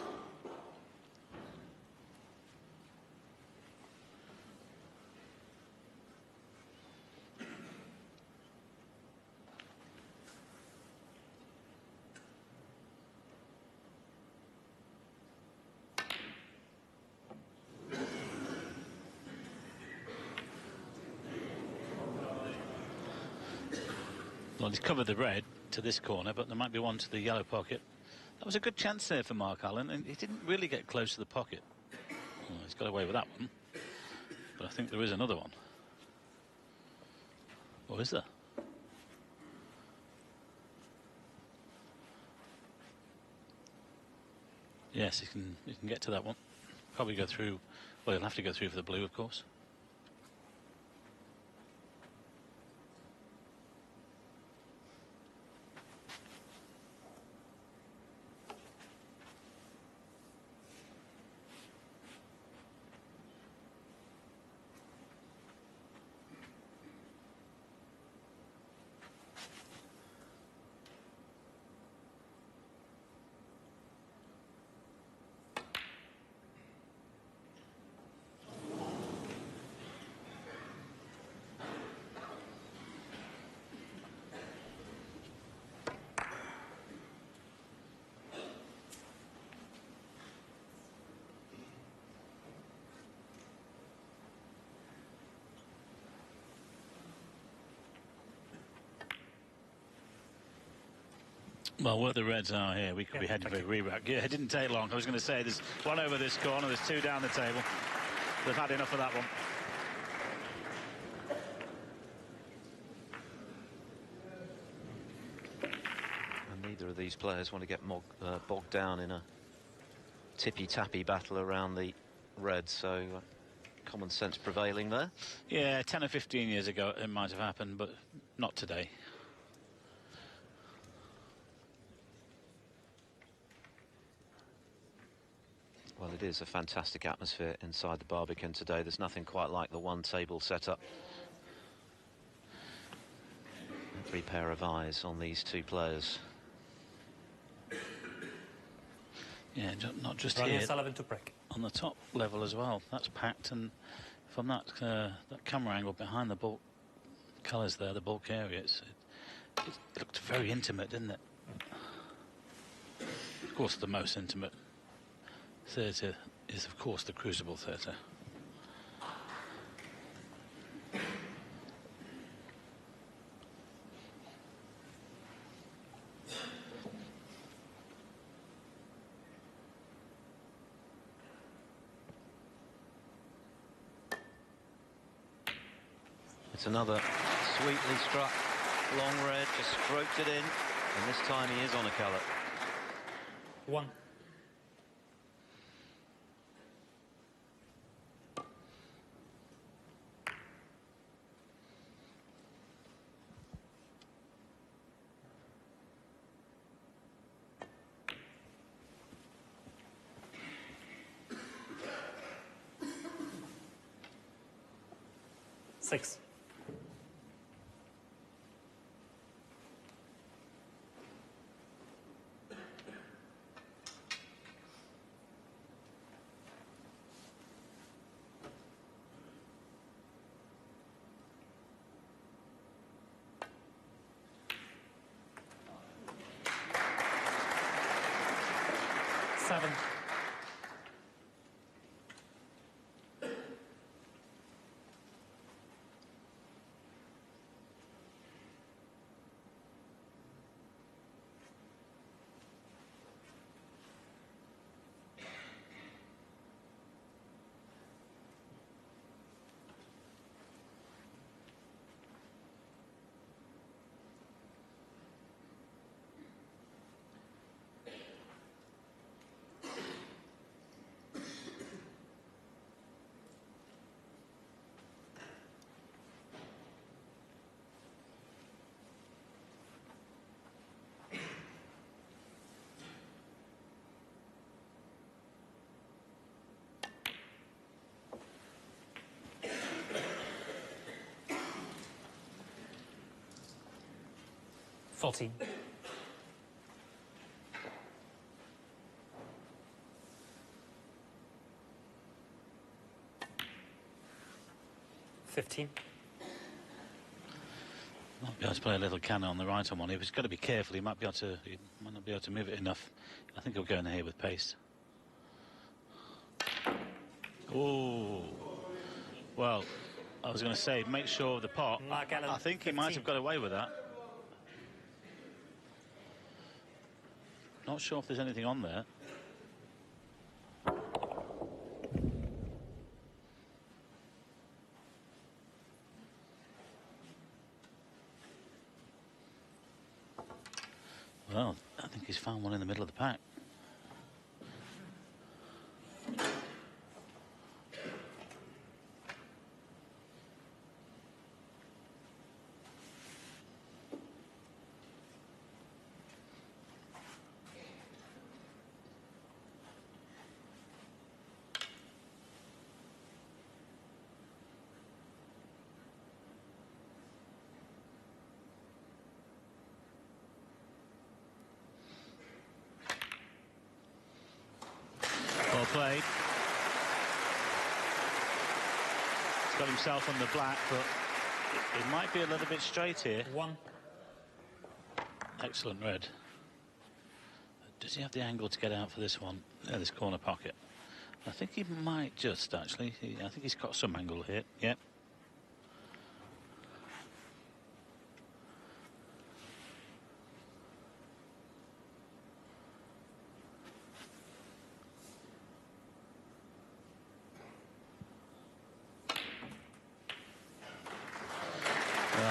Well, he's covered the red to this corner, but there might be one to the yellow pocket. That was a good chance there for Mark Allen, and he didn't really get close to the pocket. Well, he's got away with that one, but I think there is another one. Or is there? Yes, he can get to that one. Probably go through. Well, he'll have to go through for the blue, of course. Well, where the reds are here, we could be heading for a re-rack. Yeah, it didn't take long. I was going to say there's one over this corner, there's two down the table. They've had enough of that one.
And neither of these players want to get bogged down in a tippy-tappy battle around the reds, so common sense prevailing there.
Yeah, 10 or 15 years ago it might have happened, but not today.
Well, it is a fantastic atmosphere inside the Barbican today. There's nothing quite like the one-table setup. Every pair of eyes on these two players.
Yeah, not just
Ronnie
here.
O'Sullivan to break.
On the top level as well. That's packed, and from that camera angle behind the bulk colours there, the bulk area, it looked very intimate, didn't it? Of course, the most intimate theatre is, of course, the Crucible Theatre.
It's another sweetly struck long red, just stroked it in, and this time he is on a colour.
1. Six. Seven. Fourteen. 15.
Might be able to play a little cannon on the right on one. He's got to be careful. He might not be able to move it enough. I think he'll go in here with pace. Oh, well, I was going to say, make sure of the pot.
Mark Allen,
I think he might have got away with that. Not sure if there's anything on there. Well, I think he's found one in the middle of the pack. Well played. He's got himself on the black, but it might be a little bit straight here.
1.
Excellent red. Does he have the angle to get out for this one? This corner pocket. I think he might just, actually. I think he's got some angle here. Yep.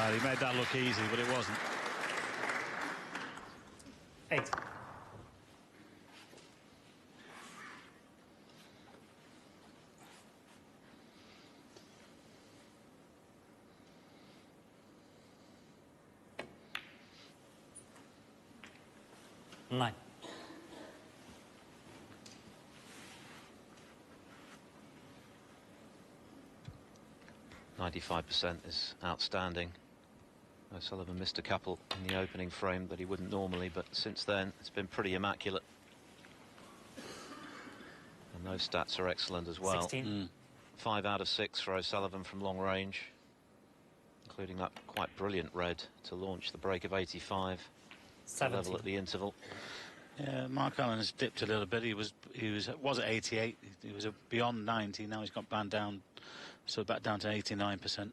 He made that look easy, but it wasn't.
8. Nine.
95% is outstanding. O'Sullivan missed a couple in the opening frame that he wouldn't normally, but since then it's been pretty immaculate. those stats are excellent as well.
16.
5 out of 6 for O'Sullivan from long range, including that quite brilliant red to launch the break of 85.
17.
Level at the interval.
Yeah, Mark Allen has dipped a little bit. He was at 88. He was beyond 90. Now he's got band down, so back down to 89%.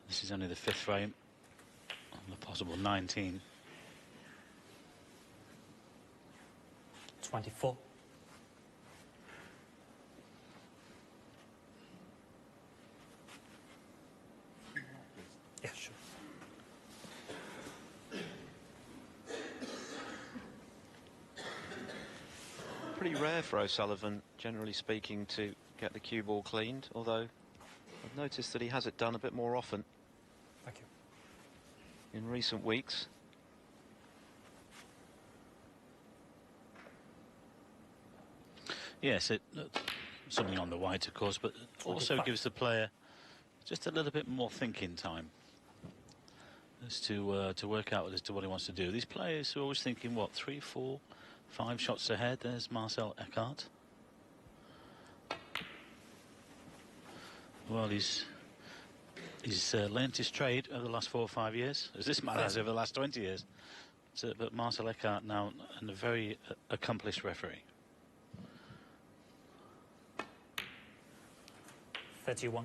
This is only the 5th frame on the possible 19.
24. Yeah, sure.
Pretty rare for O'Sullivan, generally speaking, to get the cue ball cleaned, although I've noticed that he has it done a bit more often
Thank you.
in recent weeks.
Yes, something on the white, of course, but also
45.
gives the player just a little bit more thinking time as to work out as to what he wants to do. These players are always thinking, what, 3, 4, 5 shots ahead. There's Marcel Eckhart. Well, he's learnt his trade over the last 4 or 5 years, as this man has over the last 20 years. So, but Marcel Eckhart now, and a very accomplished referee.
31.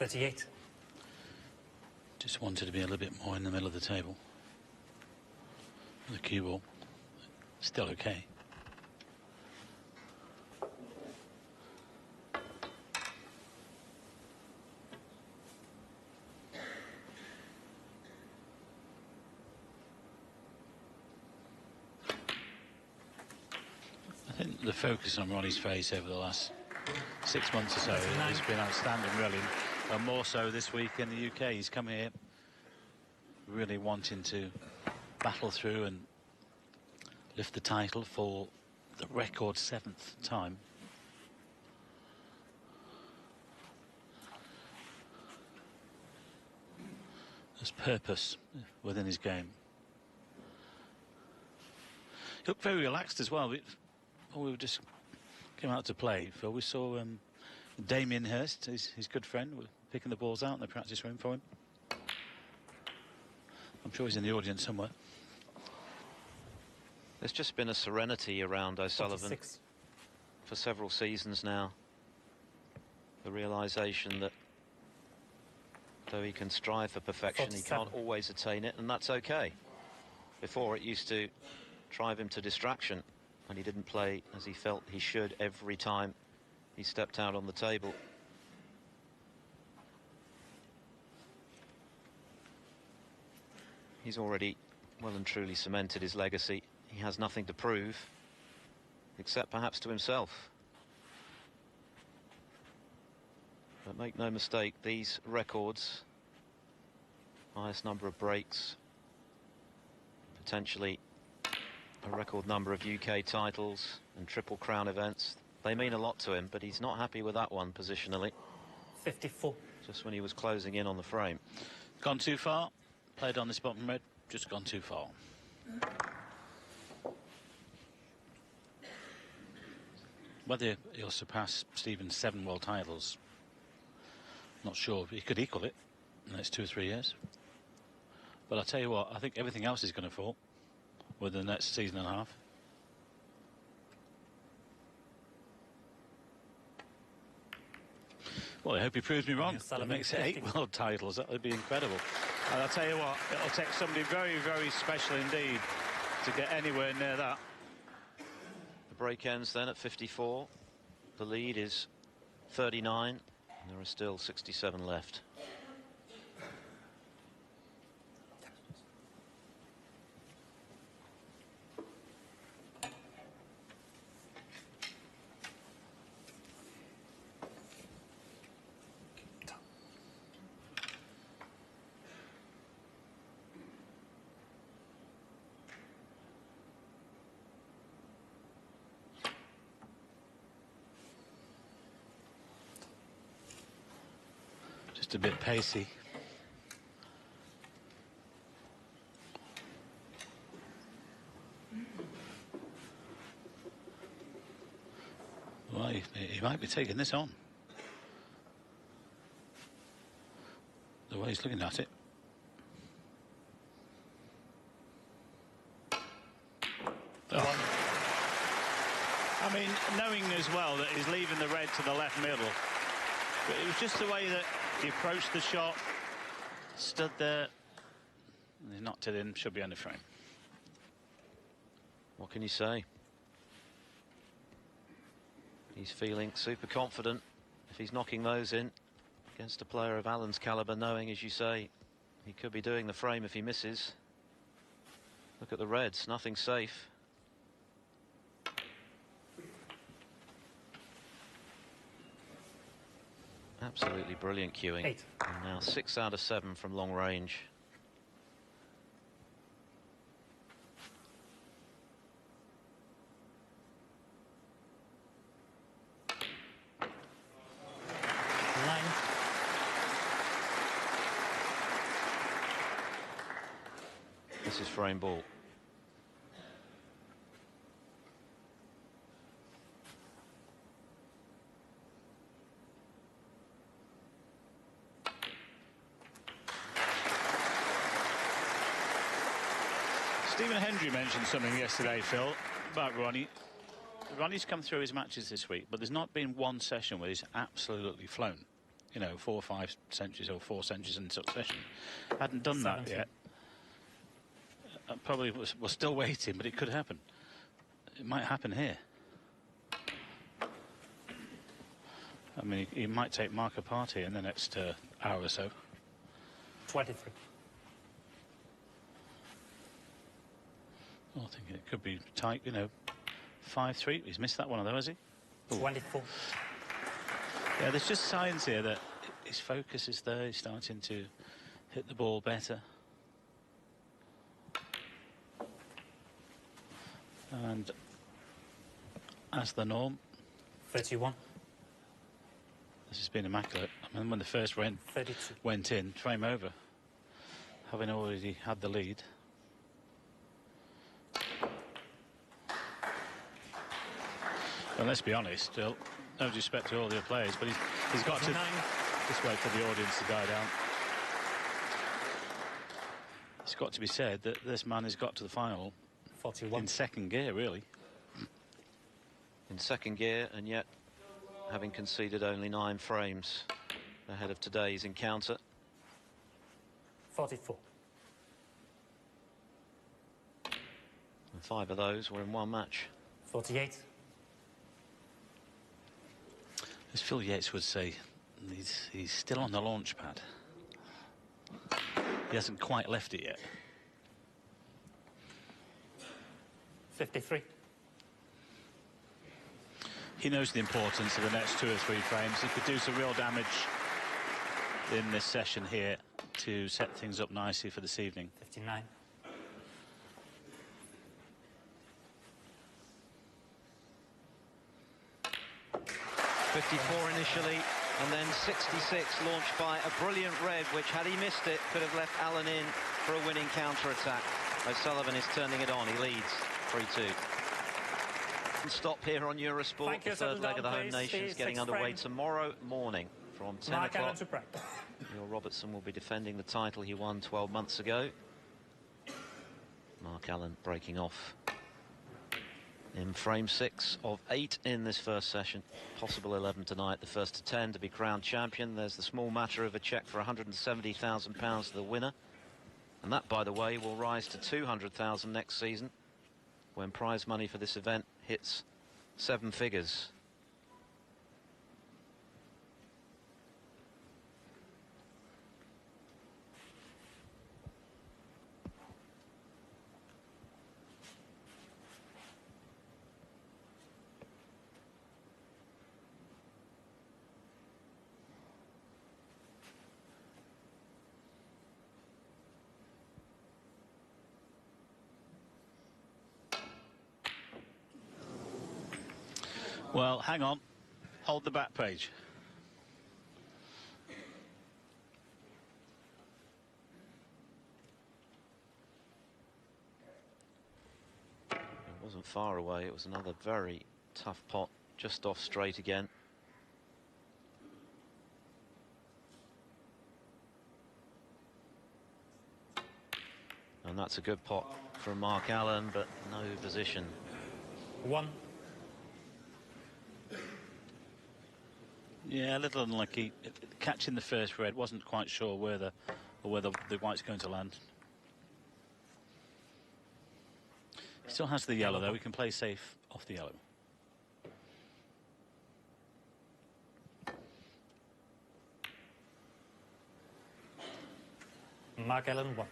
$38.
Just wanted to be a little bit more in the middle of the table. The cue ball, still okay. I think the focus on Ronnie's face over the last 6 months or so has been outstanding, really, and more so this week in the UK. He's come here really wanting to battle through and lift the title for the record 7th time. There's purpose within his game. He looked very relaxed as well. We were just came out to play, Phil. We saw Damien Hirst, his good friend, picking the balls out in the practice room for him. I'm sure he's in the audience somewhere.
There's just been a serenity around O'Sullivan
46.
for several seasons now. The realisation that though he can strive for perfection,
47.
he can't always attain it, and that's okay. Before, it used to drive him to distraction, and he didn't play as he felt he should every time he stepped out on the table. He's already well and truly cemented his legacy. He has nothing to prove, except perhaps to himself. But make no mistake, these records, highest number of breaks, potentially a record number of UK titles and Triple Crown events, they mean a lot to him, but he's not happy with that one positionally.
54.
Just when he was closing in on the frame.
Gone too far. Played on this bottom red. Just gone too far. Whether he'll surpass Stephen's 7 world titles, not sure. He could equal it in the next 2 or 3 years. But I'll tell you what, I think everything else is going to fall within the next season and a half. Well, I hope he proves me wrong. That makes it 8 world titles. That would be incredible. And I'll tell you what, it'll take somebody very, very special indeed to get anywhere near that.
The break ends then at 54. The lead is 39. And there are still 67 left.
Just a bit pacey. Well, he might be taking this on. The way he's looking at it. Oh. I mean, knowing as well that he's leaving the red to the left middle. But it was just the way that he approached the shot, stood there, and he knocked it in, should be under frame.
What can you say? He's feeling super confident if he's knocking those in against a player of Alan's calibre, knowing, as you say, he could be doing the frame if he misses. Look at the reds, nothing safe. Absolutely brilliant cueing.
8.
And now 6 out of 7 from long range. This is frame ball.
Stephen Hendry mentioned something yesterday, Phil, about Ronnie. Ronnie's come through his matches this week, but there's not been one session where he's absolutely flown. You know, 4 or 5 centuries or 4 centuries in succession. Hadn't done
17.
that yet. Probably we're still waiting, but it could happen. It might happen here. I mean, he might take Mark apart here in the next hour or so.
23.
Well, I think it could be tight, you know. 5-3. He's missed that one, though, has he? Ooh.
24.
Yeah, there's just signs here that his focus is there. He's starting to hit the ball better. And as the norm,
31.
this has been immaculate. I mean, when the first
32.
went in, frame over, having already had the lead. Well, let's be honest, still, no disrespect to all the other players, but he's got to just wait for the audience to die down. It's got to be said that this man has got to the final
41.
in second gear, really.
In second gear, and yet having conceded only 9 frames ahead of today's encounter.
44.
And 5 of those were in one match.
48.
As Phil Yates would say, he's still on the launch pad. He hasn't quite left it yet.
53.
He knows the importance of the next 2 or 3 frames. He could do some real damage in this session here to set things up nicely for this evening.
59.
54 initially, and then 66 launched by a brilliant red, which, had he missed it, could have left Alan in for a winning counter-attack. O'Sullivan is turning it on. He leads 3-2. Stop here on Eurosport. The third leg of the Home Nations getting underway tomorrow morning from 10 o'clock. Neil Robertson will be defending the title he won 12 months ago. Mark Allen breaking off in frame 6 of 8 in this first session. Possible 11 tonight, the first to 10 to be crowned champion. There's the small matter of a cheque for £170,000 to the winner. And that, by the way, will rise to £200,000 next season, when prize money for this event hits 7 figures.
Well, hang on. Hold the back page.
It wasn't far away. It was another very tough pot, just off straight again. And that's a good pot from Mark Allen, but no position.
1.
Yeah, a little unlucky. Catching the first red, wasn't quite sure where the white's going to land. Still has the yellow though. We can play safe off the yellow.
Mark Allen 1.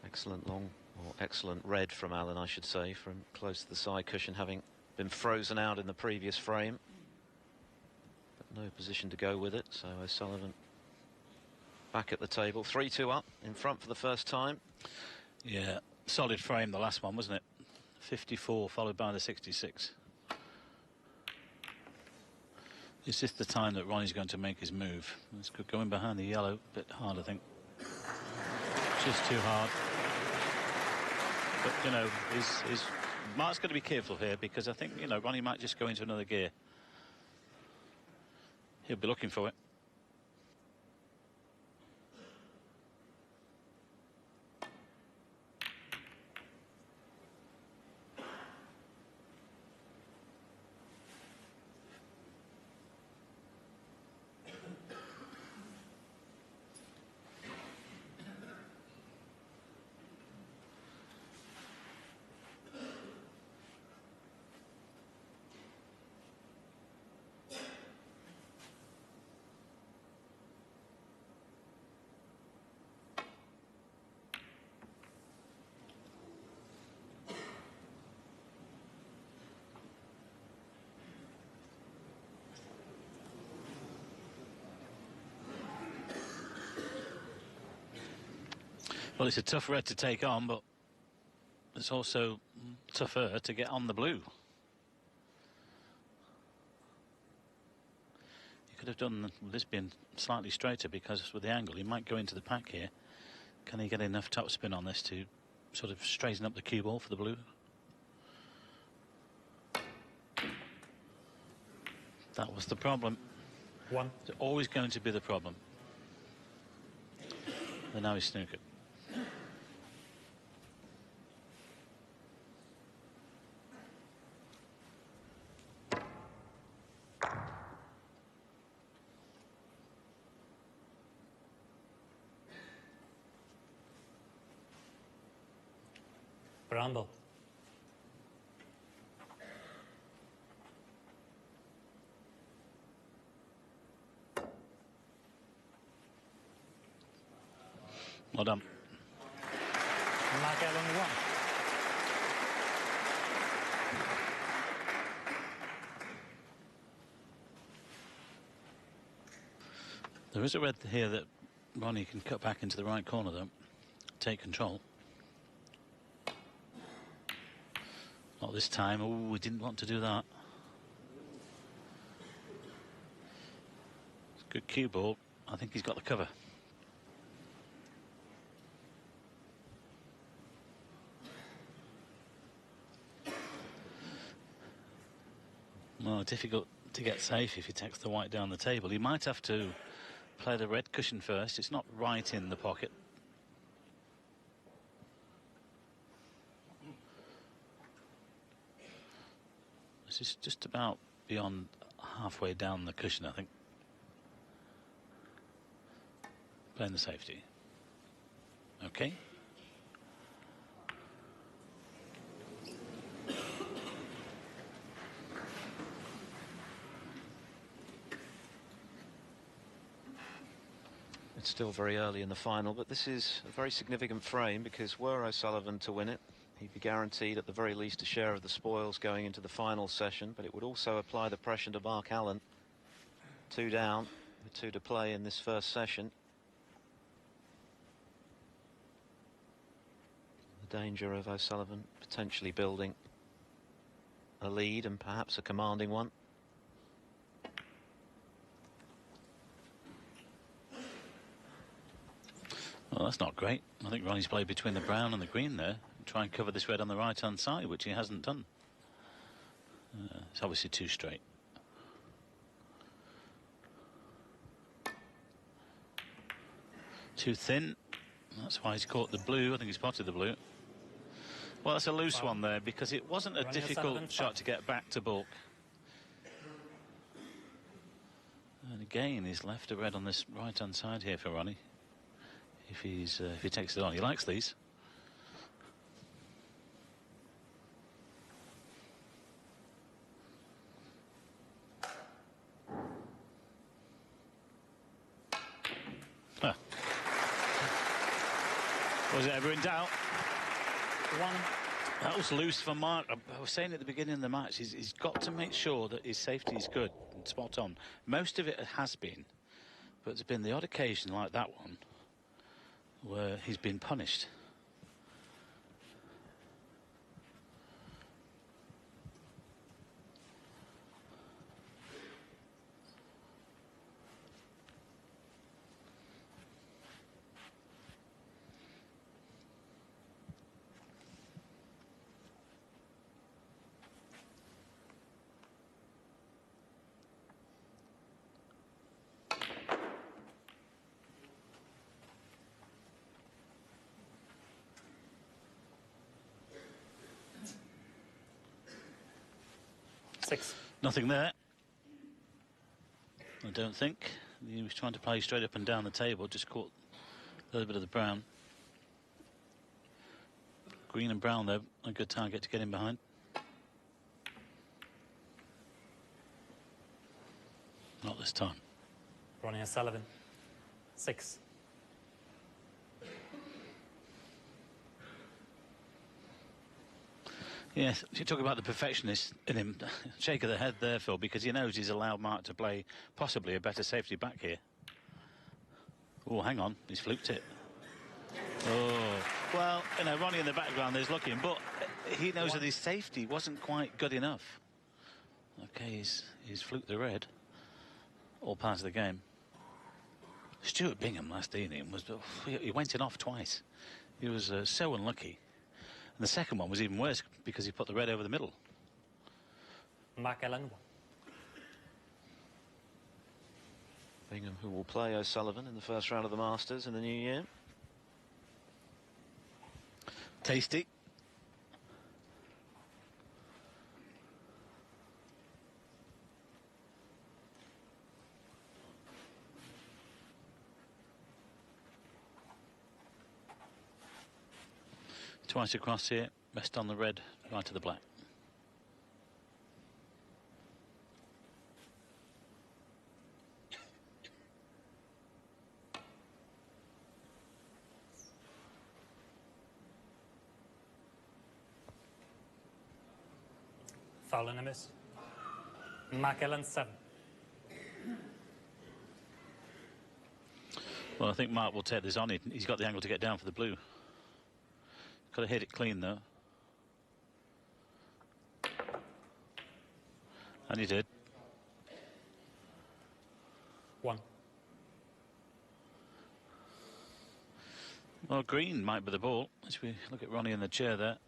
Excellent long, or excellent red from Allen, I should say, from close to the side cushion, having been frozen out in the previous frame. But no position to go with it, so O'Sullivan back at the table. 3-2 up, in front for the first time.
Yeah, solid frame, the last one, wasn't it? 54 followed by the 66. Is this the time that Ronnie's going to make his move? It's good going behind the yellow, a bit hard, I think. Just too hard. But, you know, Mark's going to be careful here, because I think, you know, Ronnie might just go into another gear. He'll be looking for it. Well, it's a tough red to take on, but it's also tougher to get on the blue. You could have done this being slightly straighter, because with the angle, he might go into the pack here. Can he get enough topspin on this to sort of straighten up the cue ball for the blue? That was the problem.
1.
It's always going to be the problem. And now he's snookered.
Bramble.
Well done.
Mark Allen 1.
There is a red here that Ronnie can cut back into the right corner, though. Take control. Not this time. Oh, we didn't want to do that. It's a good cue ball. I think he's got the cover. Well, difficult to get safe if he takes the white down the table. He might have to play the red cushion first. It's not right in the pocket. This is just about beyond halfway down the cushion, I think. Playing the safety. Okay.
It's still very early in the final, but this is a very significant frame, because were O'Sullivan to win it, he'd be guaranteed at the very least a share of the spoils going into the final session, but it would also apply the pressure to Mark Allen. 2 down, with 2 to play in this first session. The danger of O'Sullivan potentially building a lead, and perhaps a commanding one.
Well, that's not great. I think Ronnie's played between the brown and the green there. Try and cover this red on the right-hand side, which he hasn't done. It's obviously too straight. Too thin. That's why he's caught the blue. I think he's spotted the blue. Well, that's a loose one there, because it wasn't a difficult shot to get back to balk. And again, he's left a red on this right-hand side here for Ronnie. If he takes it on, he likes these. Huh. Was it ever in doubt?
One.
That was loose for Mark. I was saying at the beginning of the match, he's got to make sure that his safety is good and spot on. Most of it has been, but there's been the odd occasion like that one where he's been punished.
Six.
Nothing there, I don't think. He was trying to play straight up and down the table, just caught a little bit of the brown. Green and brown, though, a good target to get in behind. Not this time.
Ronnie O'Sullivan. 6.
Yes, you talk about the perfectionist in him. Shake of the head there, Phil, because he knows he's allowed Mark to play possibly a better safety back here. Oh, hang on, he's fluked it. Oh, well, you know, Ronnie in the background there's looking, but he knows that his safety wasn't quite good enough. Okay, he's fluked the red. All part of the game. Stuart Bingham last evening he went in off twice. He was so unlucky. And the second one was even worse because he put the red over the middle.
Mark Allen. 1.
Bingham, who will play O'Sullivan in the first round of the Masters in the new year.
Tasty. Twice across here, rest on the red, right to the black.
Foul and a miss. Mark Allen. 7.
Well, I think Mark will take this on. He's got the angle to get down for the blue. Got to hit it clean, though. And he did.
1.
Well, green might be the ball. As we look at Ronnie in the chair there.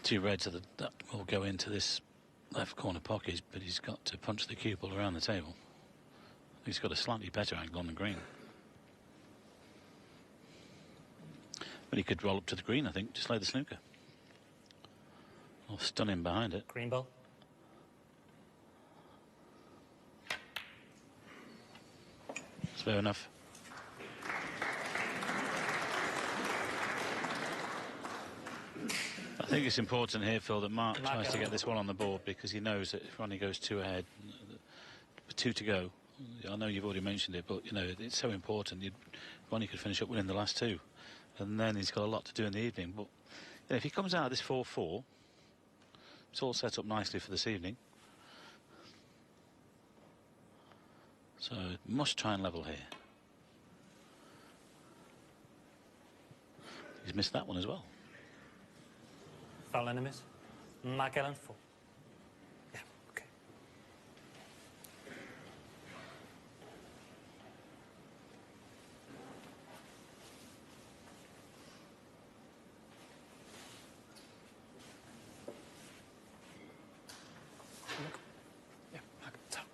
Two reds that will go into this left corner pocket, but he's got to punch the cue ball around the table. He's got a slightly better angle on the green. But he could roll up to the green, I think, just lay the snooker. stunning behind it.
Green ball.
It's fair enough. I think it's important here, Phil, that Mark tries to get this one on the board, because he knows that if Ronnie goes 2 ahead, 2 to go, I know you've already mentioned it, but, you know, it's so important. Ronnie could finish up winning the last 2, and then he's got a lot to do in the evening. But you know, if he comes out of this 4-4, it's all set up nicely for this evening. So must try and level here. He's missed that one as well.
Foul enemies. McEllen 4. Yeah, okay. Yeah, top.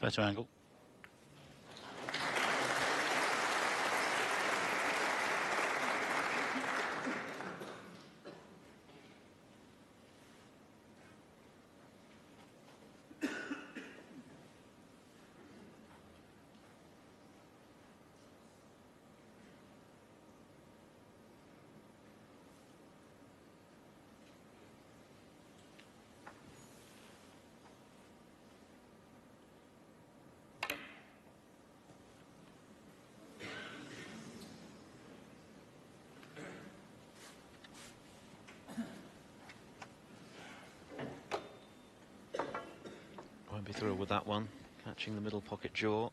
Better angle.
Won't be through with that one. Catching the middle pocket jaw.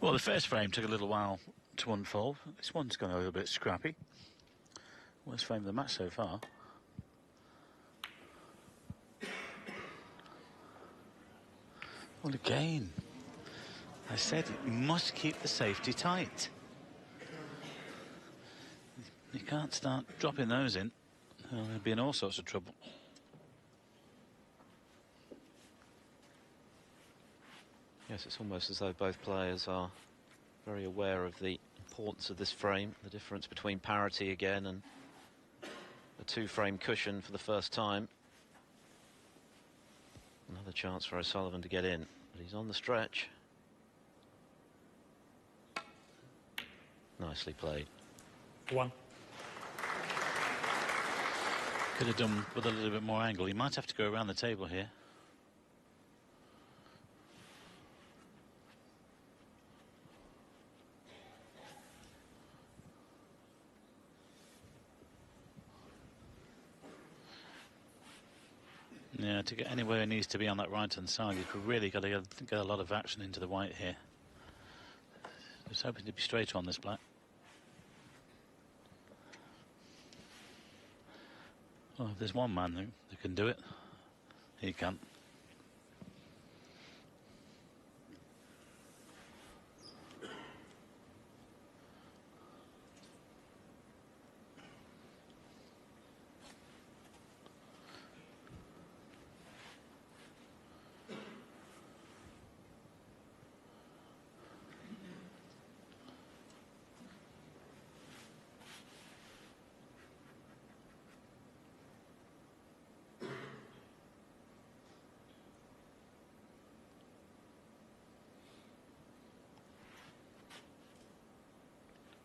Well, the first frame took a little while to unfold. This one's gone a little bit scrappy. Worst frame of the match so far. Well, again, I said you must keep the safety tight. You can't start dropping those in. Well, they'll be in all sorts of trouble.
Yes, it's almost as though both players are very aware of the importance of this frame, the difference between parity again and a 2-frame cushion for the first time. Another chance for O'Sullivan to get in, but he's on the stretch. Nicely played.
1.
Could have done with a little bit more angle. He might have to go around the table here. Yeah, to get anywhere he needs to be on that right-hand side, you've really got to get a lot of action into the white here. Just hoping to be straight on this black. Well, if there's one man who can do it, he can.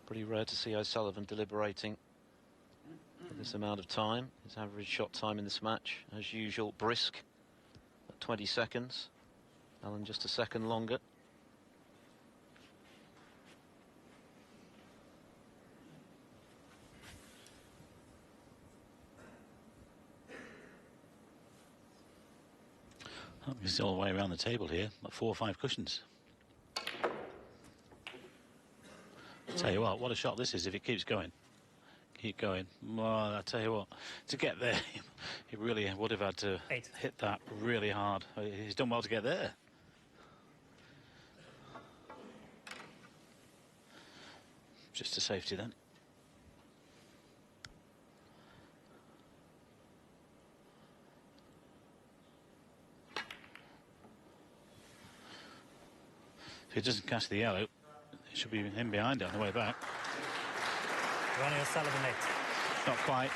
Pretty rare to see O'Sullivan deliberating for this amount of time. His average shot time in this match, as usual, brisk at 20 seconds. Alan just a second longer.
He's all the way around the table here, like 4 or 5 cushions. Tell you what a shot this is if it keeps going. Keep going. Well, I tell you what, to get there, he really would have had to hit that really hard. He's done well to get there. Just a safety then. If he doesn't catch the yellow, it should be in behind it on the way back.
Ronnie O'Sullivan 8.
Not quite.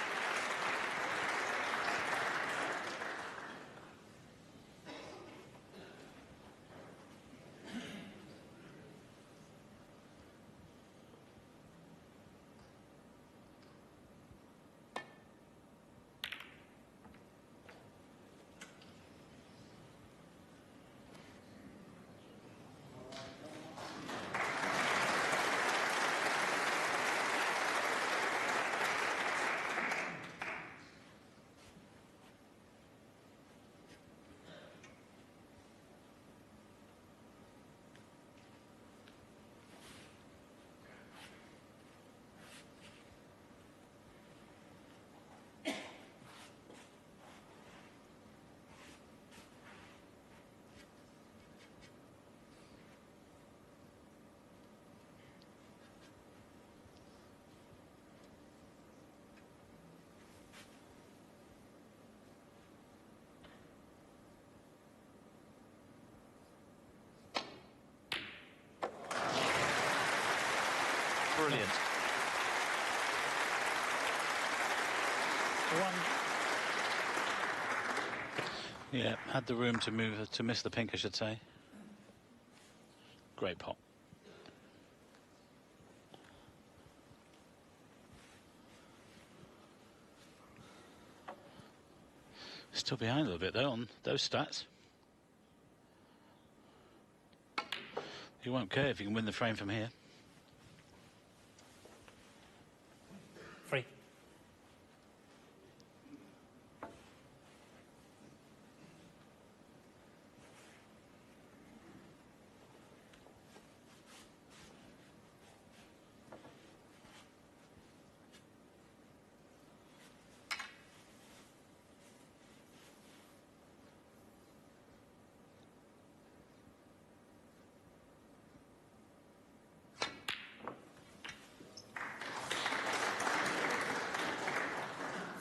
Brilliant.
1.
Yeah, had the room to move, to miss the pink, I should say. Great pot. Still behind a little bit though on those stats. You won't care if you can win the frame from here.
3.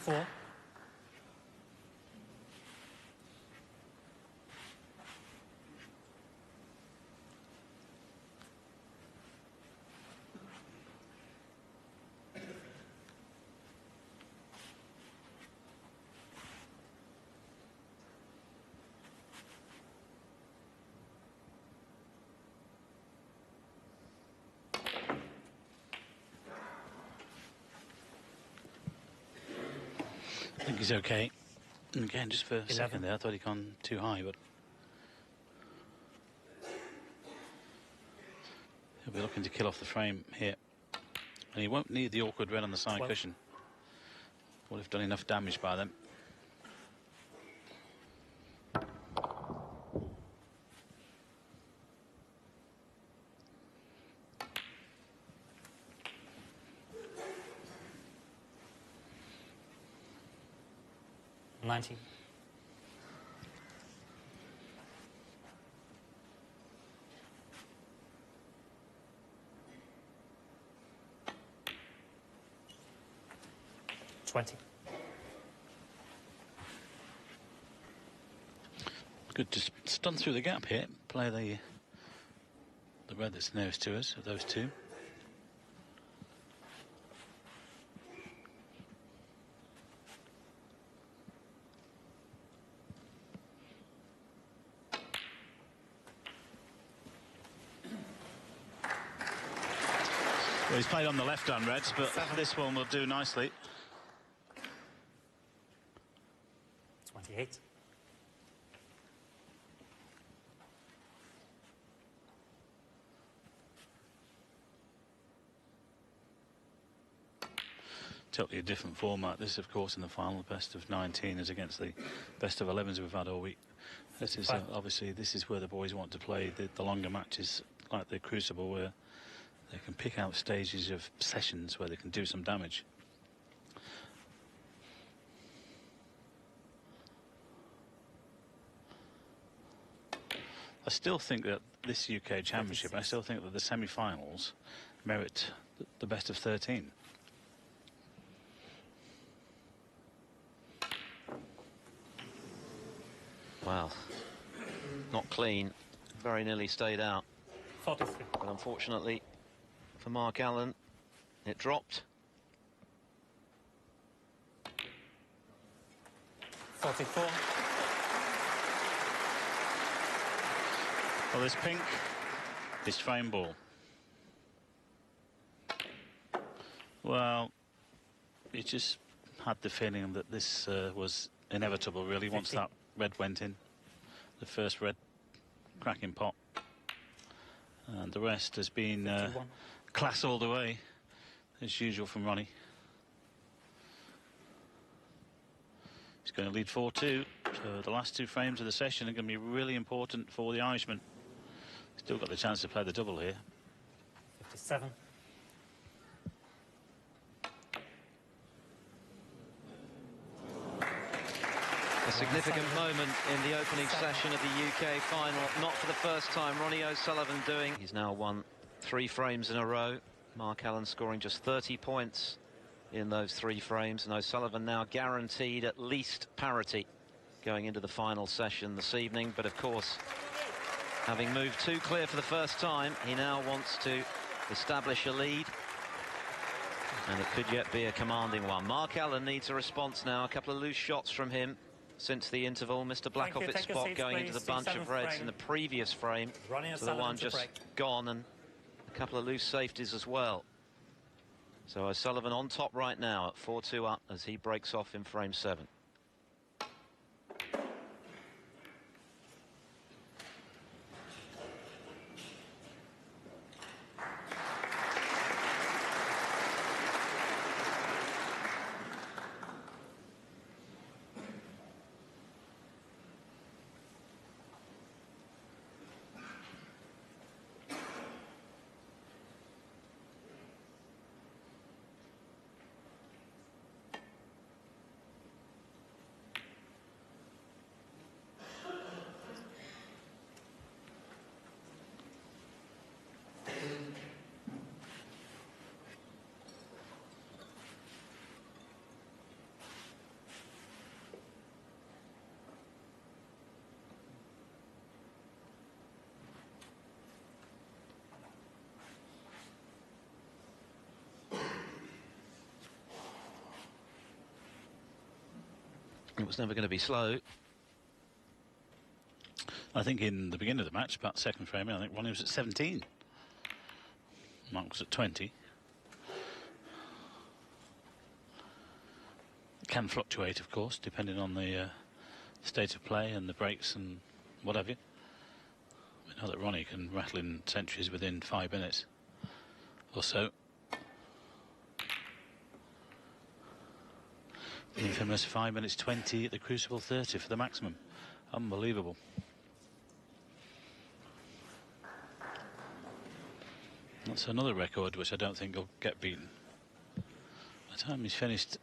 Four.
I think he's okay. And again, just for a second there, I thought he'd gone too high, but he'll be looking to kill off the frame here. And he won't need the awkward red on the side cushion. Would have done enough damage by them.
Nineteen.
Good to stun through the gap here. Play the red that's nearest to us of those two. Well, he's played on the left-hand reds, but this one will do nicely.
28.
Totally a different format. This, of course, in the final, the best of 19 is against the best of 11s we've had all week. This is obviously this is where the boys want to play the longer matches, like the Crucible, where they can pick out stages of sessions where they can do some damage. I still think that this UK Championship, I still think that the semi-finals merit the best of 13.
Well, not clean. Very nearly stayed out.
43.
But unfortunately for Mark Allen, it dropped.
44.
Well, this pink is frame ball. Well, you just had the feeling that this was inevitable, really, once that red went in. The first red cracking pot. And the rest has been class all the way, as usual from Ronnie. He's going to lead 4-2. So the last two frames of the session are going to be really important for the Irishman. Still got the chance to play the double here.
57.
A significant moment in the opening session of the UK final. Not for the first time. Ronnie O'Sullivan doing. He's now won 3 frames in a row. Mark Allen scoring just 30 points in those 3 frames. And O'Sullivan now guaranteed at least parity going into the final session this evening. But of course, having moved 2 clear for the first time, he now wants to establish a lead. And it could yet be a commanding one. Mark Allen needs a response now. A couple of loose shots from him since the interval. Mr. Black off its spot, going into the bunch of reds in the previous frame to the one just gone, and a couple of loose safeties as well. So O'Sullivan on top right now at 4-2 up as he breaks off in frame 7. It was never going to be slow.
I think in the beginning of the match, about second frame, I think Ronnie was at 17. Mark was at 20. It can fluctuate, of course, depending on the state of play and the breaks and what have you. We know that Ronnie can rattle in centuries within 5 minutes or so. The infamous 5 minutes 20 at the Crucible 30 for the maximum. Unbelievable. That's another record which I don't think will get beaten. By the time he's finished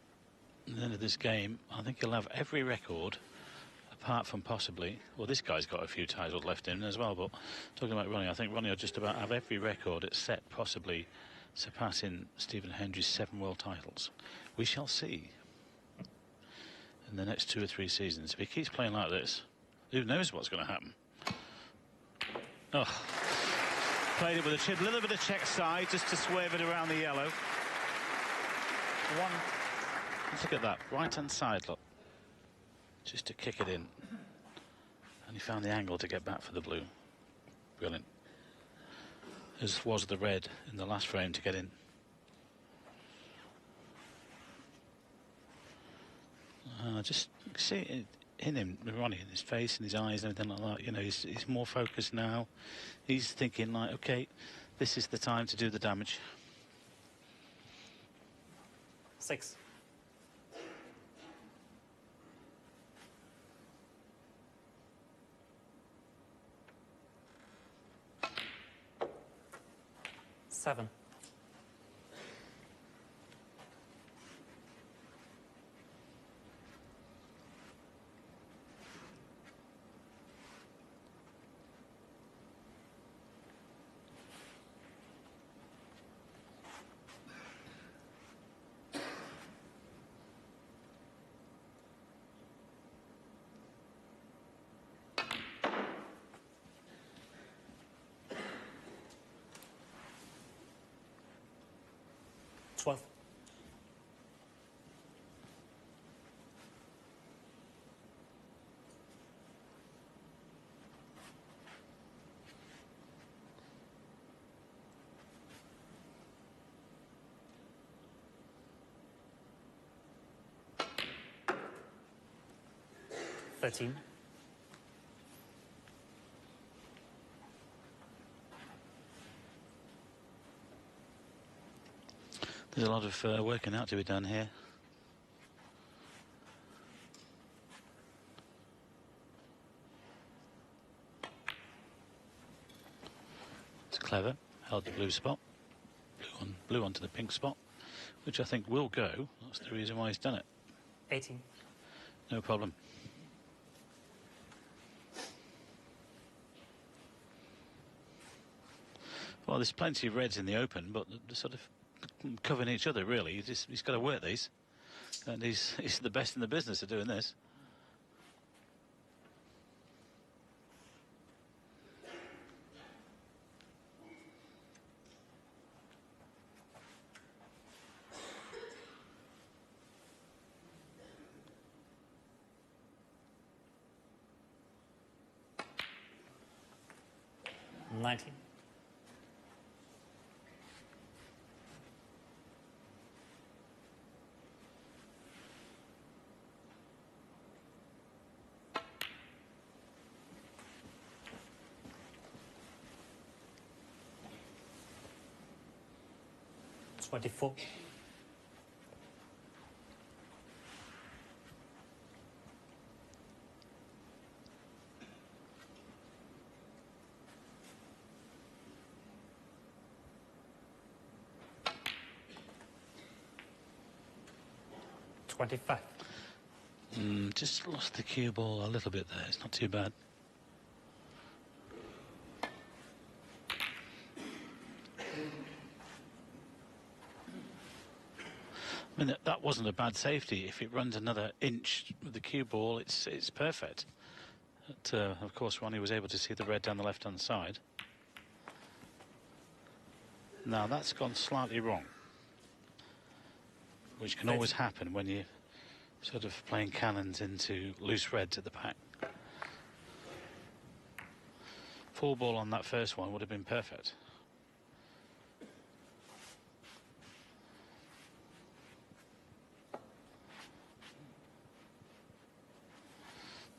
at the end of this game, I think he'll have every record apart from possibly, well, this guy's got a few titles left in as well, but talking about Ronnie, I think Ronnie will just about have every record it's set, possibly surpassing Stephen Hendry's 7 world titles. We shall see in the next 2 or 3 seasons. If he keeps playing like this, who knows what's going to happen. Oh, played it with a chip, a little bit of check side just to swerve it around the yellow. Let's look at that right hand side, look, just to kick it in, and he found the angle to get back for the blue. Brilliant, as was the red in the last frame to get in. Just see it in him, Ronnie, in his face and his eyes and everything like that. You know, he's more focused now. He's thinking like, okay, this is the time to do the damage.
6. 7. Twelve. Thirteen.
There's a lot of working out to be done here. It's clever. Held the blue spot. Blue onto the pink spot, which I think will go. That's the reason why he's done it.
18.
No problem. Well, there's plenty of reds in the open, but they're sort of covering each other, really. He's got to work these. And he's the best in the business at doing this.
Nineteen. Twenty-four. 25.
Just lost the cue ball a little bit there. It's not too bad. I mean, that wasn't a bad safety. If it runs another inch with the cue ball, it's perfect. But, of course, Ronnie was able to see the red down the left-hand side. Now, that's gone slightly wrong, which can always happen when you're sort of playing cannons into loose reds at the back. Full ball on that first one would have been perfect.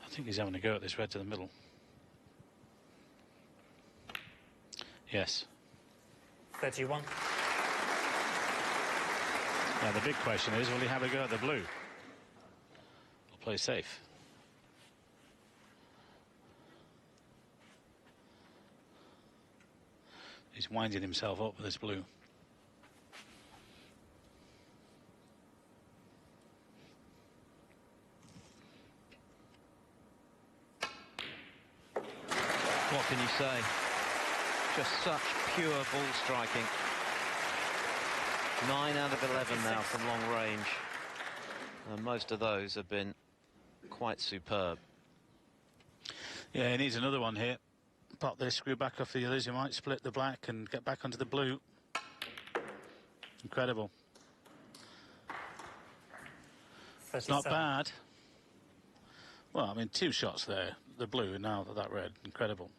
I think he's having a go at this red to the middle. Yes.
31.
Now the big question is, will he have a go at the blue? Or play safe? He's winding himself up with this blue.
What can you say? Just such pure ball striking. 9 out of 11 now from long range. And most of those have been quite superb.
Yeah, he needs another one here. Pop this, screw back off the others. He might split the black and get back onto the blue. Incredible.
37.
Not bad. Well, I mean, 2 shots there. The blue and now that red. Incredible.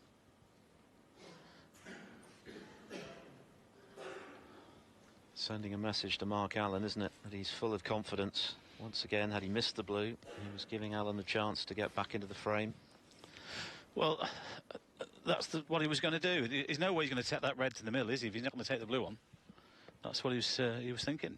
Sending a message to Mark Allen, isn't it? That he's full of confidence. Once again, had he missed the blue, he was giving Allen a chance to get back into the frame.
Well, that's what he was going to do. There's no way he's going to take that red to the middle, is he? If he's not going to take the blue one. That's what he was thinking.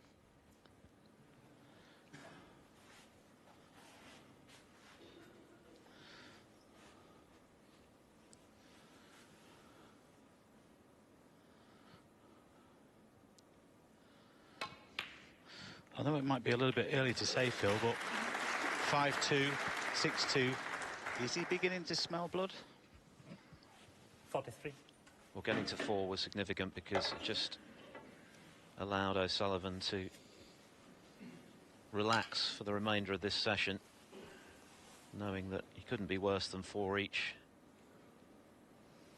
Although it might be a little bit early to say, Phil, but 5-2, 6-2. Is he beginning to smell blood?
43.
Well, getting to 4 was significant because it just allowed O'Sullivan to relax for the remainder of this session, knowing that he couldn't be worse than 4 each,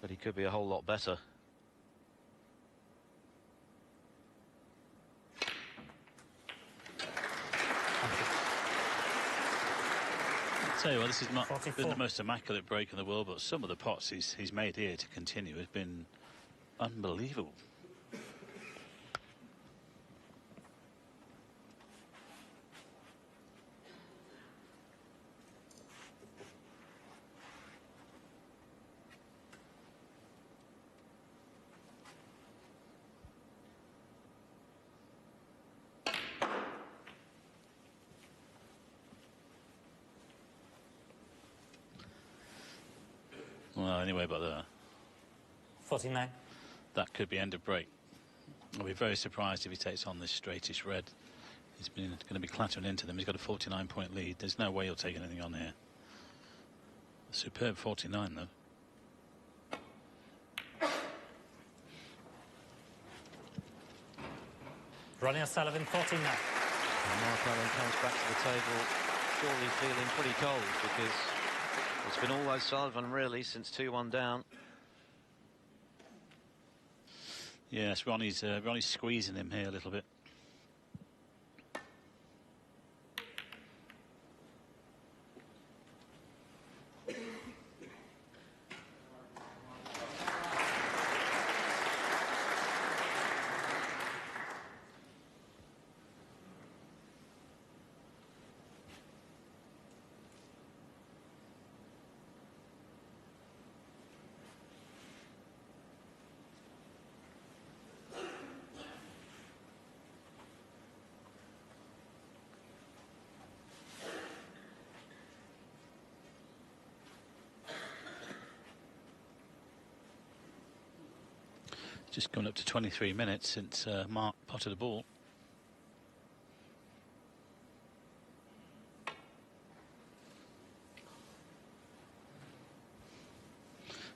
but he could be a whole lot better.
Tell you what, this has not
44.
been the most immaculate break in the world, but some of the pots he's made here to continue has been unbelievable. Well, anyway, but
49.
that could be end of break. I'll be very surprised if he takes on this straightish red. He's been going to be clattering into them. He's got a 49-point lead. There's no way he'll take anything on here. A superb 49, though.
Ronnie O'Sullivan, 49.
And Mark Allen comes back to the table surely feeling pretty cold, because it's been all O'Sullivan really since 2-1 down.
Yes, Ronnie's squeezing him here a little bit. Just coming up to 23 minutes since Mark potted a ball.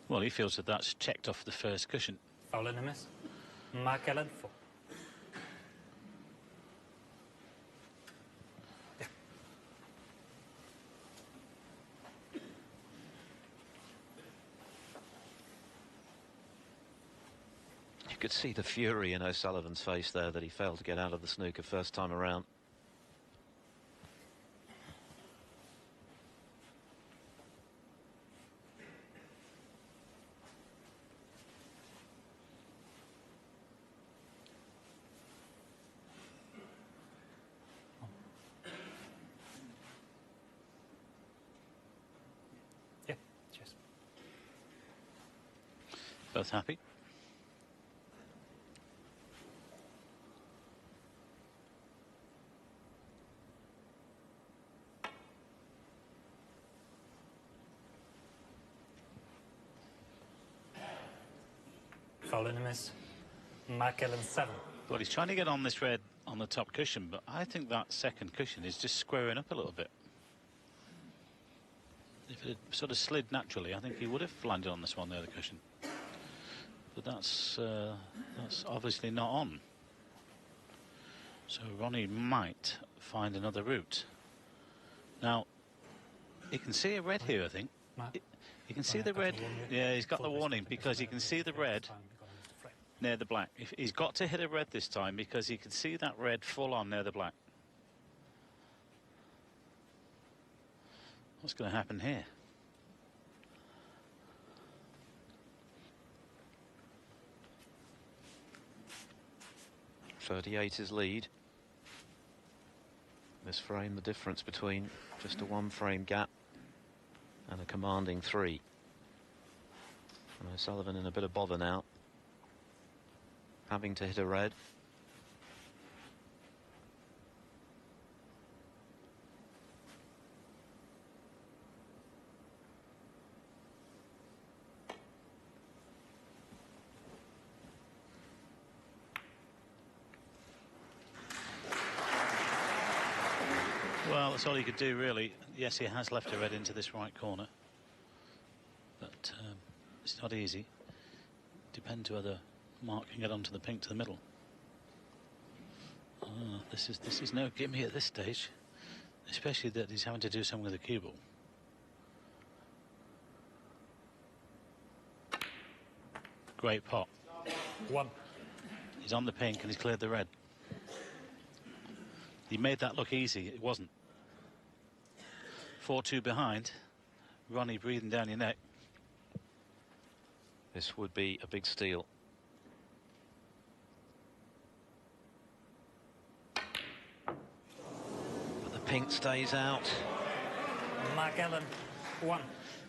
Well, he feels that that's checked off the first cushion.
Foul and a miss. Mark Allen, 4.
You could see the fury in O'Sullivan's face there that he failed to get out of the snooker first time around.
Yeah, cheers.
Both happy.
Foul and a miss. Mark Allen, 7.
Well, he's trying to get on this red on the top cushion, but I think that second cushion is just squaring up a little bit. If it had sort of slid naturally, I think he would have landed on this one, the other cushion. But that's obviously not on. So Ronnie might find another route. Now, you can see a red here, I think. You can see the red. Yeah, he's got the warning because you can see the red near the black. He's got to hit a red this time because he can see that red full on near the black. What's going to happen here? .38 is lead. This frame, the difference between just a 1-frame gap and a commanding 3. And O'Sullivan in a bit of bother now, having to hit a red. Well, that's all he could do, really. Yes, he has left a red into this right corner, but it's not easy. Depends whether Mark can get onto the pink to the middle. This is no gimme at this stage, especially that he's having to do something with the cue ball. Great pot.
1.
He's on the pink and he's cleared the red. He made that look easy. It wasn't. 4-2 behind. Ronnie breathing down your neck.
This would be a big steal. But the pink stays out.
Mark Allen, 1.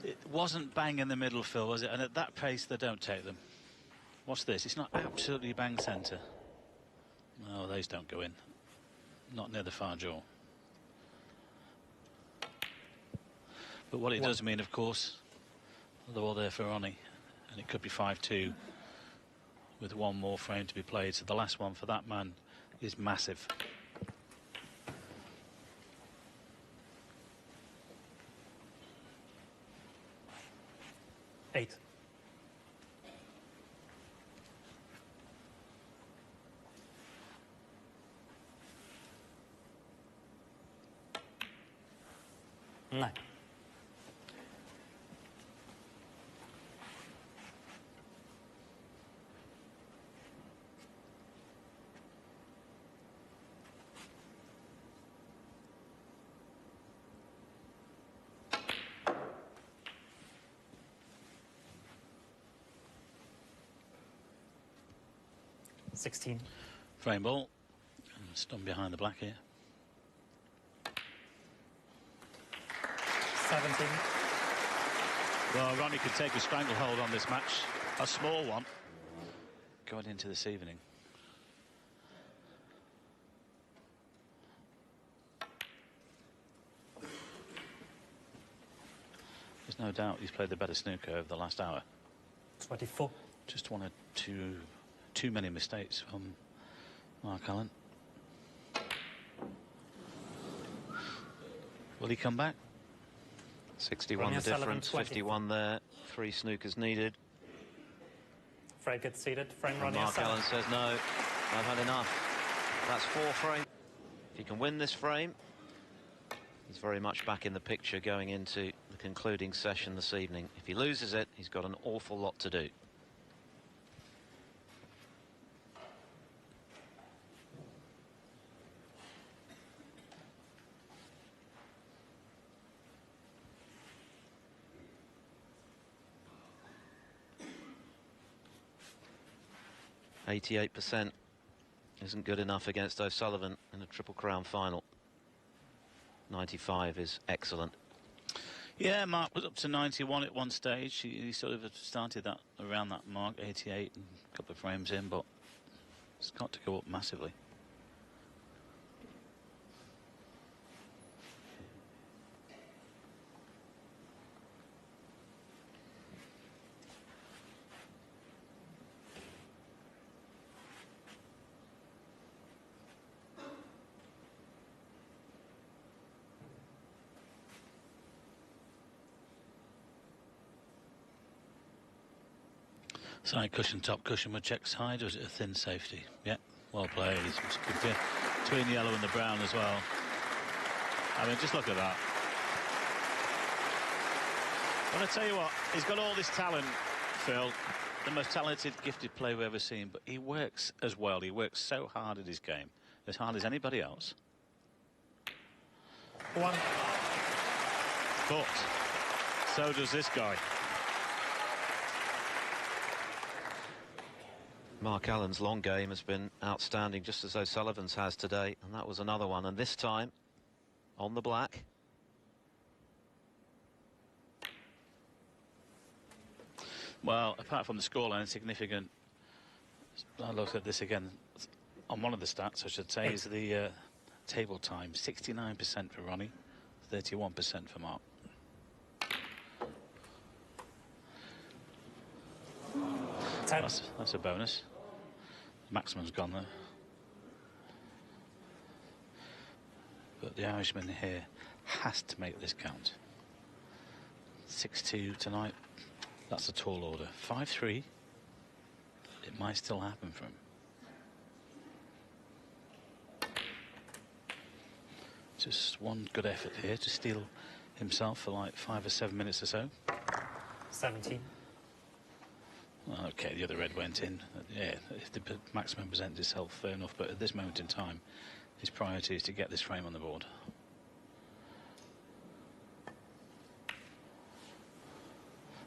It wasn't bang in the middle, Phil, was it? And at that pace, they don't take them. What's this? It's not absolutely bang centre. No, those don't go in. Not near the far jaw. But what it does mean, of course, they're all there for Ronnie. And it could be 5-2 with one more frame to be played. So the last one for that man is massive.
Eight. Nine. Sixteen.
Frame ball. Stun behind the black here.
17.
Well, Ronnie could take a stranglehold on this match. A small one. Going into this evening. There's no doubt he's played the better snooker over the last hour.
24.
Just one or too many mistakes from Mark Allen. Will he come back?
61 the difference, 51 there. 3 snookers needed.
Fred gets seated. Frame
And
Ronnie.
Mark Allen says, no, I've had enough. That's 4 frames. If he can win this frame, he's very much back in the picture going into the concluding session this evening. If he loses it, he's got an awful lot to do. %88 isn't good enough against O'Sullivan in a Triple Crown final. 95 is excellent.
Yeah, Mark was up to 91 at one stage. He sort of started that around that mark, 88, and a couple of frames in, but it's got to go up massively. Side cushion, top cushion with check side, or is it a thin safety? Yeah, well played. It's between the yellow and the brown as well. I mean, just look at that. Well, I tell you what, he's got all this talent, Phil. The most talented, gifted player we've ever seen, but he works as well. He works so hard at his game, as hard as anybody else.
1.
But so does this guy.
Mark Allen's long game has been outstanding, just as O'Sullivan's has today, and that was another one, and this time on the black.
Well, apart from the scoreline, significant. I looked at this again on one of the stats, I should say, is the table time. 69% for Ronnie, 31% for Mark. That's a bonus. Maximum's gone there. but the Irishman here has to make this count. 6-2 tonight. That's a tall order. 5-3. It might still happen for him. Just one good effort here to steal himself for like 5 or 7 minutes or so.
17.
Okay, the other red went in. Yeah, if the maximum presents itself, fair enough. But at this moment in time, his priority is to get this frame on the board.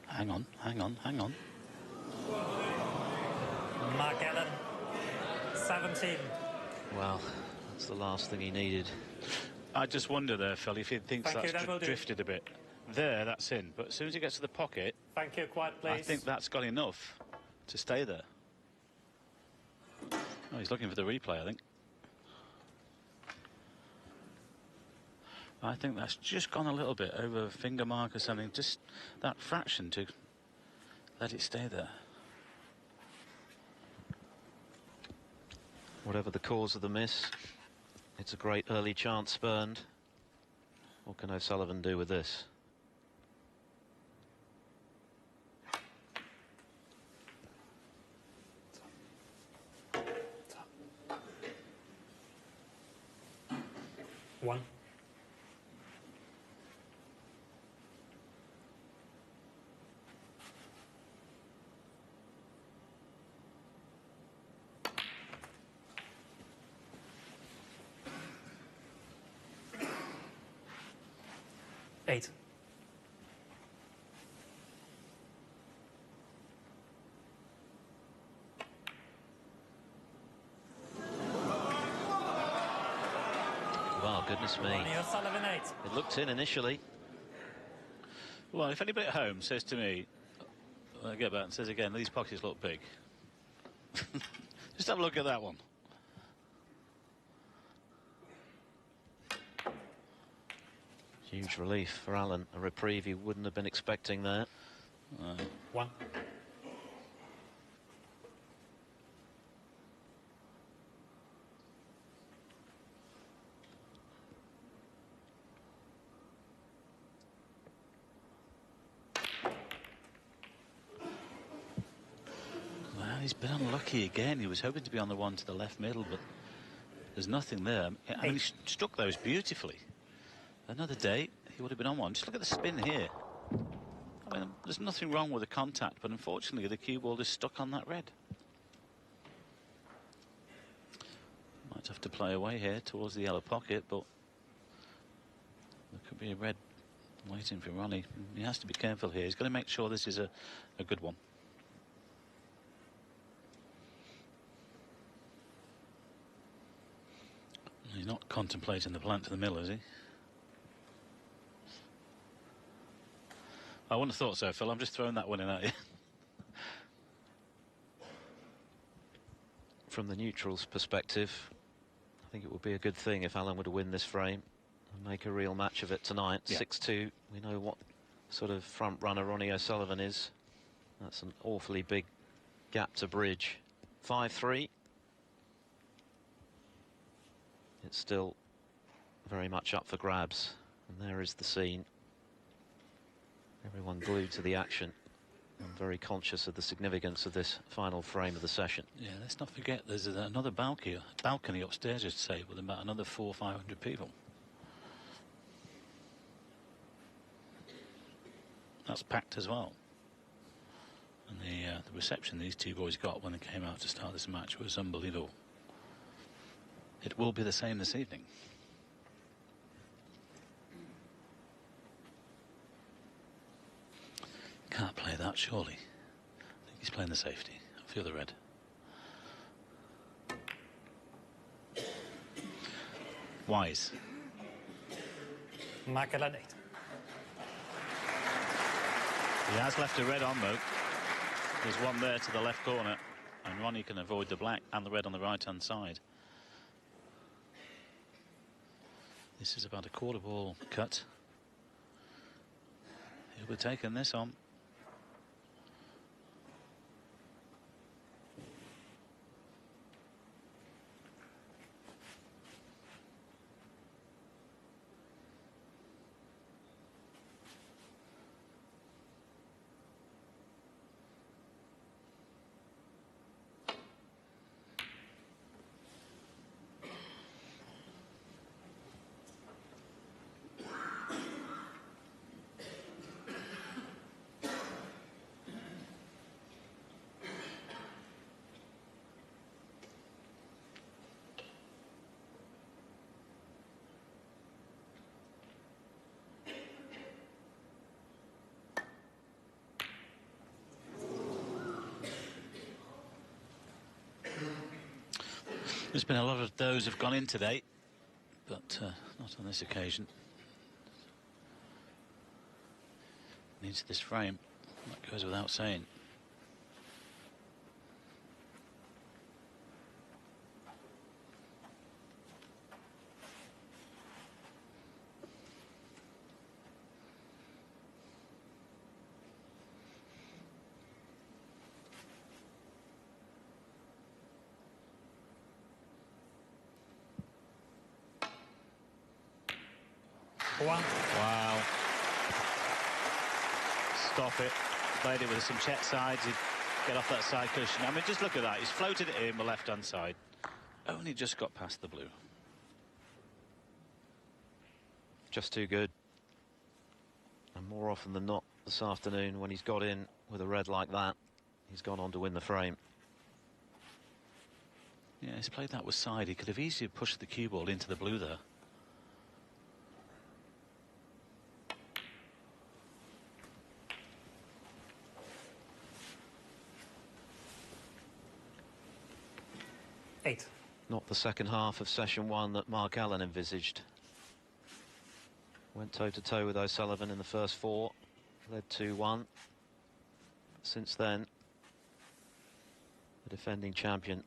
Hang on, hang on, hang on.
Mark Allen, 17.
Well, that's the last thing he needed.
I just wonder there, Phil, if he thinks
Thank you,
that's
that will do.
drifted a bit. There, that's in. But as soon as he gets to the pocket,
Thank you, quiet please.
I think that's got enough to stay there. Oh, he's looking for the replay, I think. I think that's just gone a little bit over a finger mark or something. Just that fraction to let it stay there.
Whatever the cause of the miss, it's a great early chance spurned. What can O'Sullivan do with this?
One. Eight.
Wow, goodness me.
Ronnie O'Sullivan, 8.
It looked in initially.
Well, if anybody at home says to me, I get back and says again, these pockets look big. Just have a look at that one.
Huge relief for Allen, a reprieve he wouldn't have been expecting there.
One.
Well, he's been unlucky again. He was hoping to be on the one to the left middle, but there's nothing there. I mean, he struck those beautifully. Another day, he would have been on one. Just look at the spin here. I mean, there's nothing wrong with the contact, but unfortunately, the cue ball is stuck on that red. Might have to play away here towards the yellow pocket, but there could be a red waiting for Ronnie. He has to be careful here. He's got to make sure this is a good one. He's not contemplating the plant to the middle, is he? I wouldn't have thought so, Phil. I'm just throwing that one in at you.
From the neutral's perspective, I think it would be a good thing if Allen were to win this frame and make a real match of it tonight.
Yeah.
6-2. We know what sort of front runner Ronnie O'Sullivan is. That's an awfully big gap to bridge. 5-3. It's still very much up for grabs, and there is the scene. Everyone glued to the action and very conscious of the significance of this final frame of the session.
Yeah, let's not forget there's another balcony upstairs, I'd say, with about another 400 or 500 people. That's packed as well. And the reception these two boys got when they came out to start this match was unbelievable. It will be the same this evening. Can't play that, surely. I think he's playing the safety. I feel the red. Wise.
Mark Allen, 8.
He has left a red on, though. There's one there to the left corner, and Ronnie can avoid the black and the red on the right-hand side. This is about a quarter ball cut. He'll be taking this on. There's been a lot of those have gone in today, but not on this occasion. Needs this frame. That goes without saying. Wow. Stop it. Played it with some check sides. He'd get off that side cushion. I mean, just look at that. He's floated it in the left-hand side. Only just got past the blue.
Just too good. And more often than not this afternoon, when he's got in with a red like that, he's gone on to win the frame.
Yeah, he's played that with side. He could have easily pushed the cue ball into the blue there.
Not the second half of session one that Mark Allen envisaged. Went toe-to-toe with O'Sullivan in the first four, led 2-1. Since then, the defending champion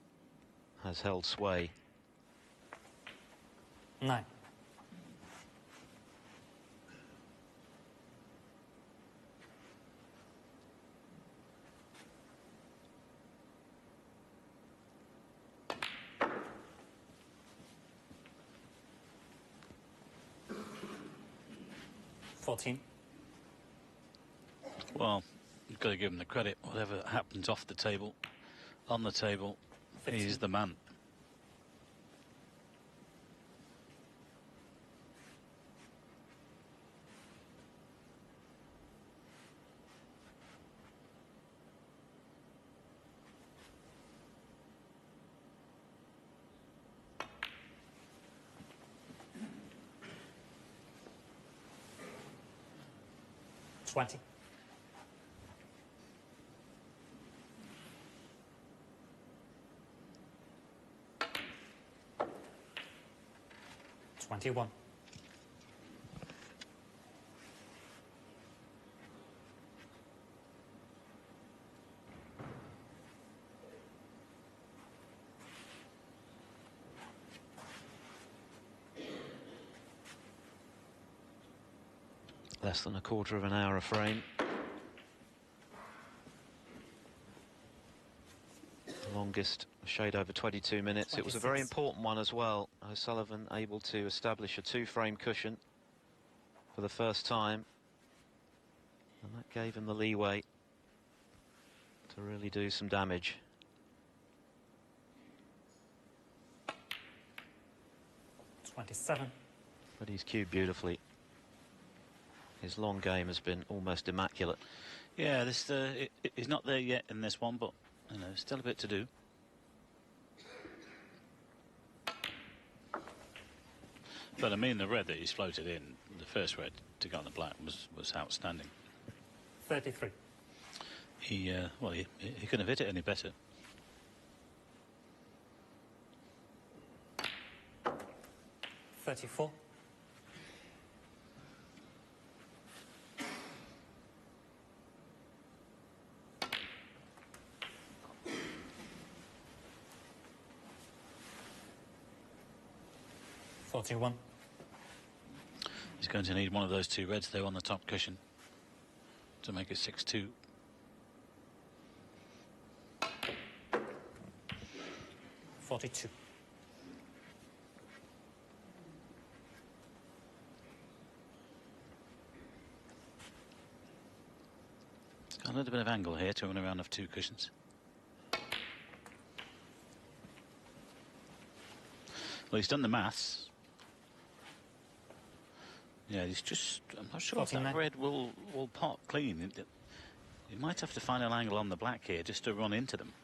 has held sway.
9.
Well, you've got to give him the credit. Whatever happens off the table, on the table,
15.
he's the man.
$20. 21.
Less than a quarter of an hour a frame. The longest, a shade over 22 minutes. It was a very
26.
important one as well. O'Sullivan able to establish a two-frame cushion for the first time. And that gave him the leeway to really do some damage.
$27.
But he's cued beautifully. His long game has been almost immaculate.
Yeah, this he's not there yet in this one, but you know, still a bit to do. But I mean, the red that he's floated in, the first red to go on the black was outstanding.
33.
He well, he couldn't have hit it any better.
34. $41.
He's going to need one of those two reds though on the top cushion to make it 6-2.
$42.
It's got a little bit of angle here to run around off two cushions. Well, he's done the maths. Yeah, he's just, I'm not sure if that red will pot clean. You might have to find an angle on the black here just to run into them.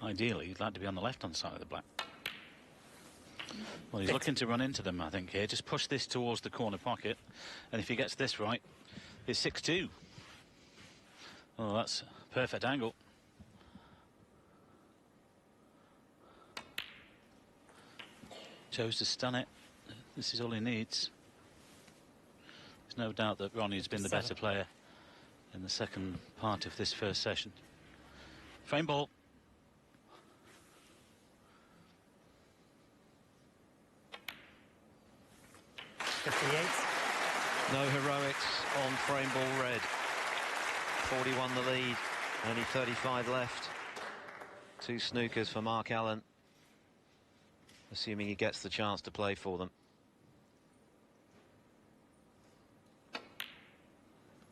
Ideally, you'd like to be on the left-hand side of the black. Well, he's looking to run into them, I think, here. Just push this towards the corner pocket. And if he gets this right, it's 6-2. Oh, that's a perfect angle. chose to stun it. This is all he needs. There's no doubt that Ronnie has been the better player in the second part of this first session. Frame ball.
No heroics on frame ball red. 41 the lead, only 35 left. 2 snookers for Mark Allen, assuming he gets the chance to play for them.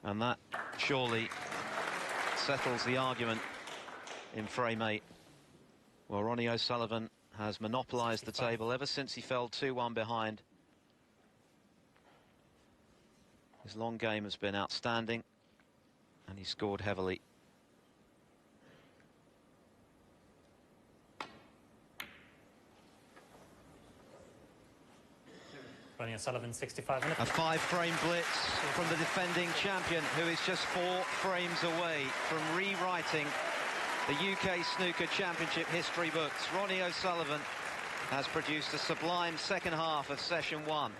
And that surely settles the argument in frame 8. Well, Ronnie O'Sullivan has monopolised the table ever since he fell 2-1 behind. His long game has been outstanding, and he scored heavily.
Ronnie O'Sullivan, 65.
A 5-frame blitz from the defending champion, who is just 4 frames away from rewriting the UK Snooker Championship history books. Ronnie O'Sullivan has produced a sublime second half of session 1.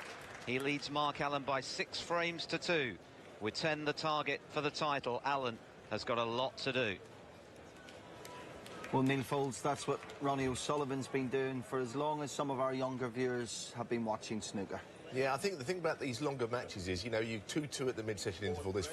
He leads Mark Allen by 6 frames to 2. With 10 the target for the title, Allen has got a lot to do.
Well, Neil Folds, that's what Ronnie O'Sullivan's been doing for as long as some of our younger viewers have been watching snooker.
Yeah, I think the thing about these longer matches is, you know, you 2-2 at the mid-session interval. There's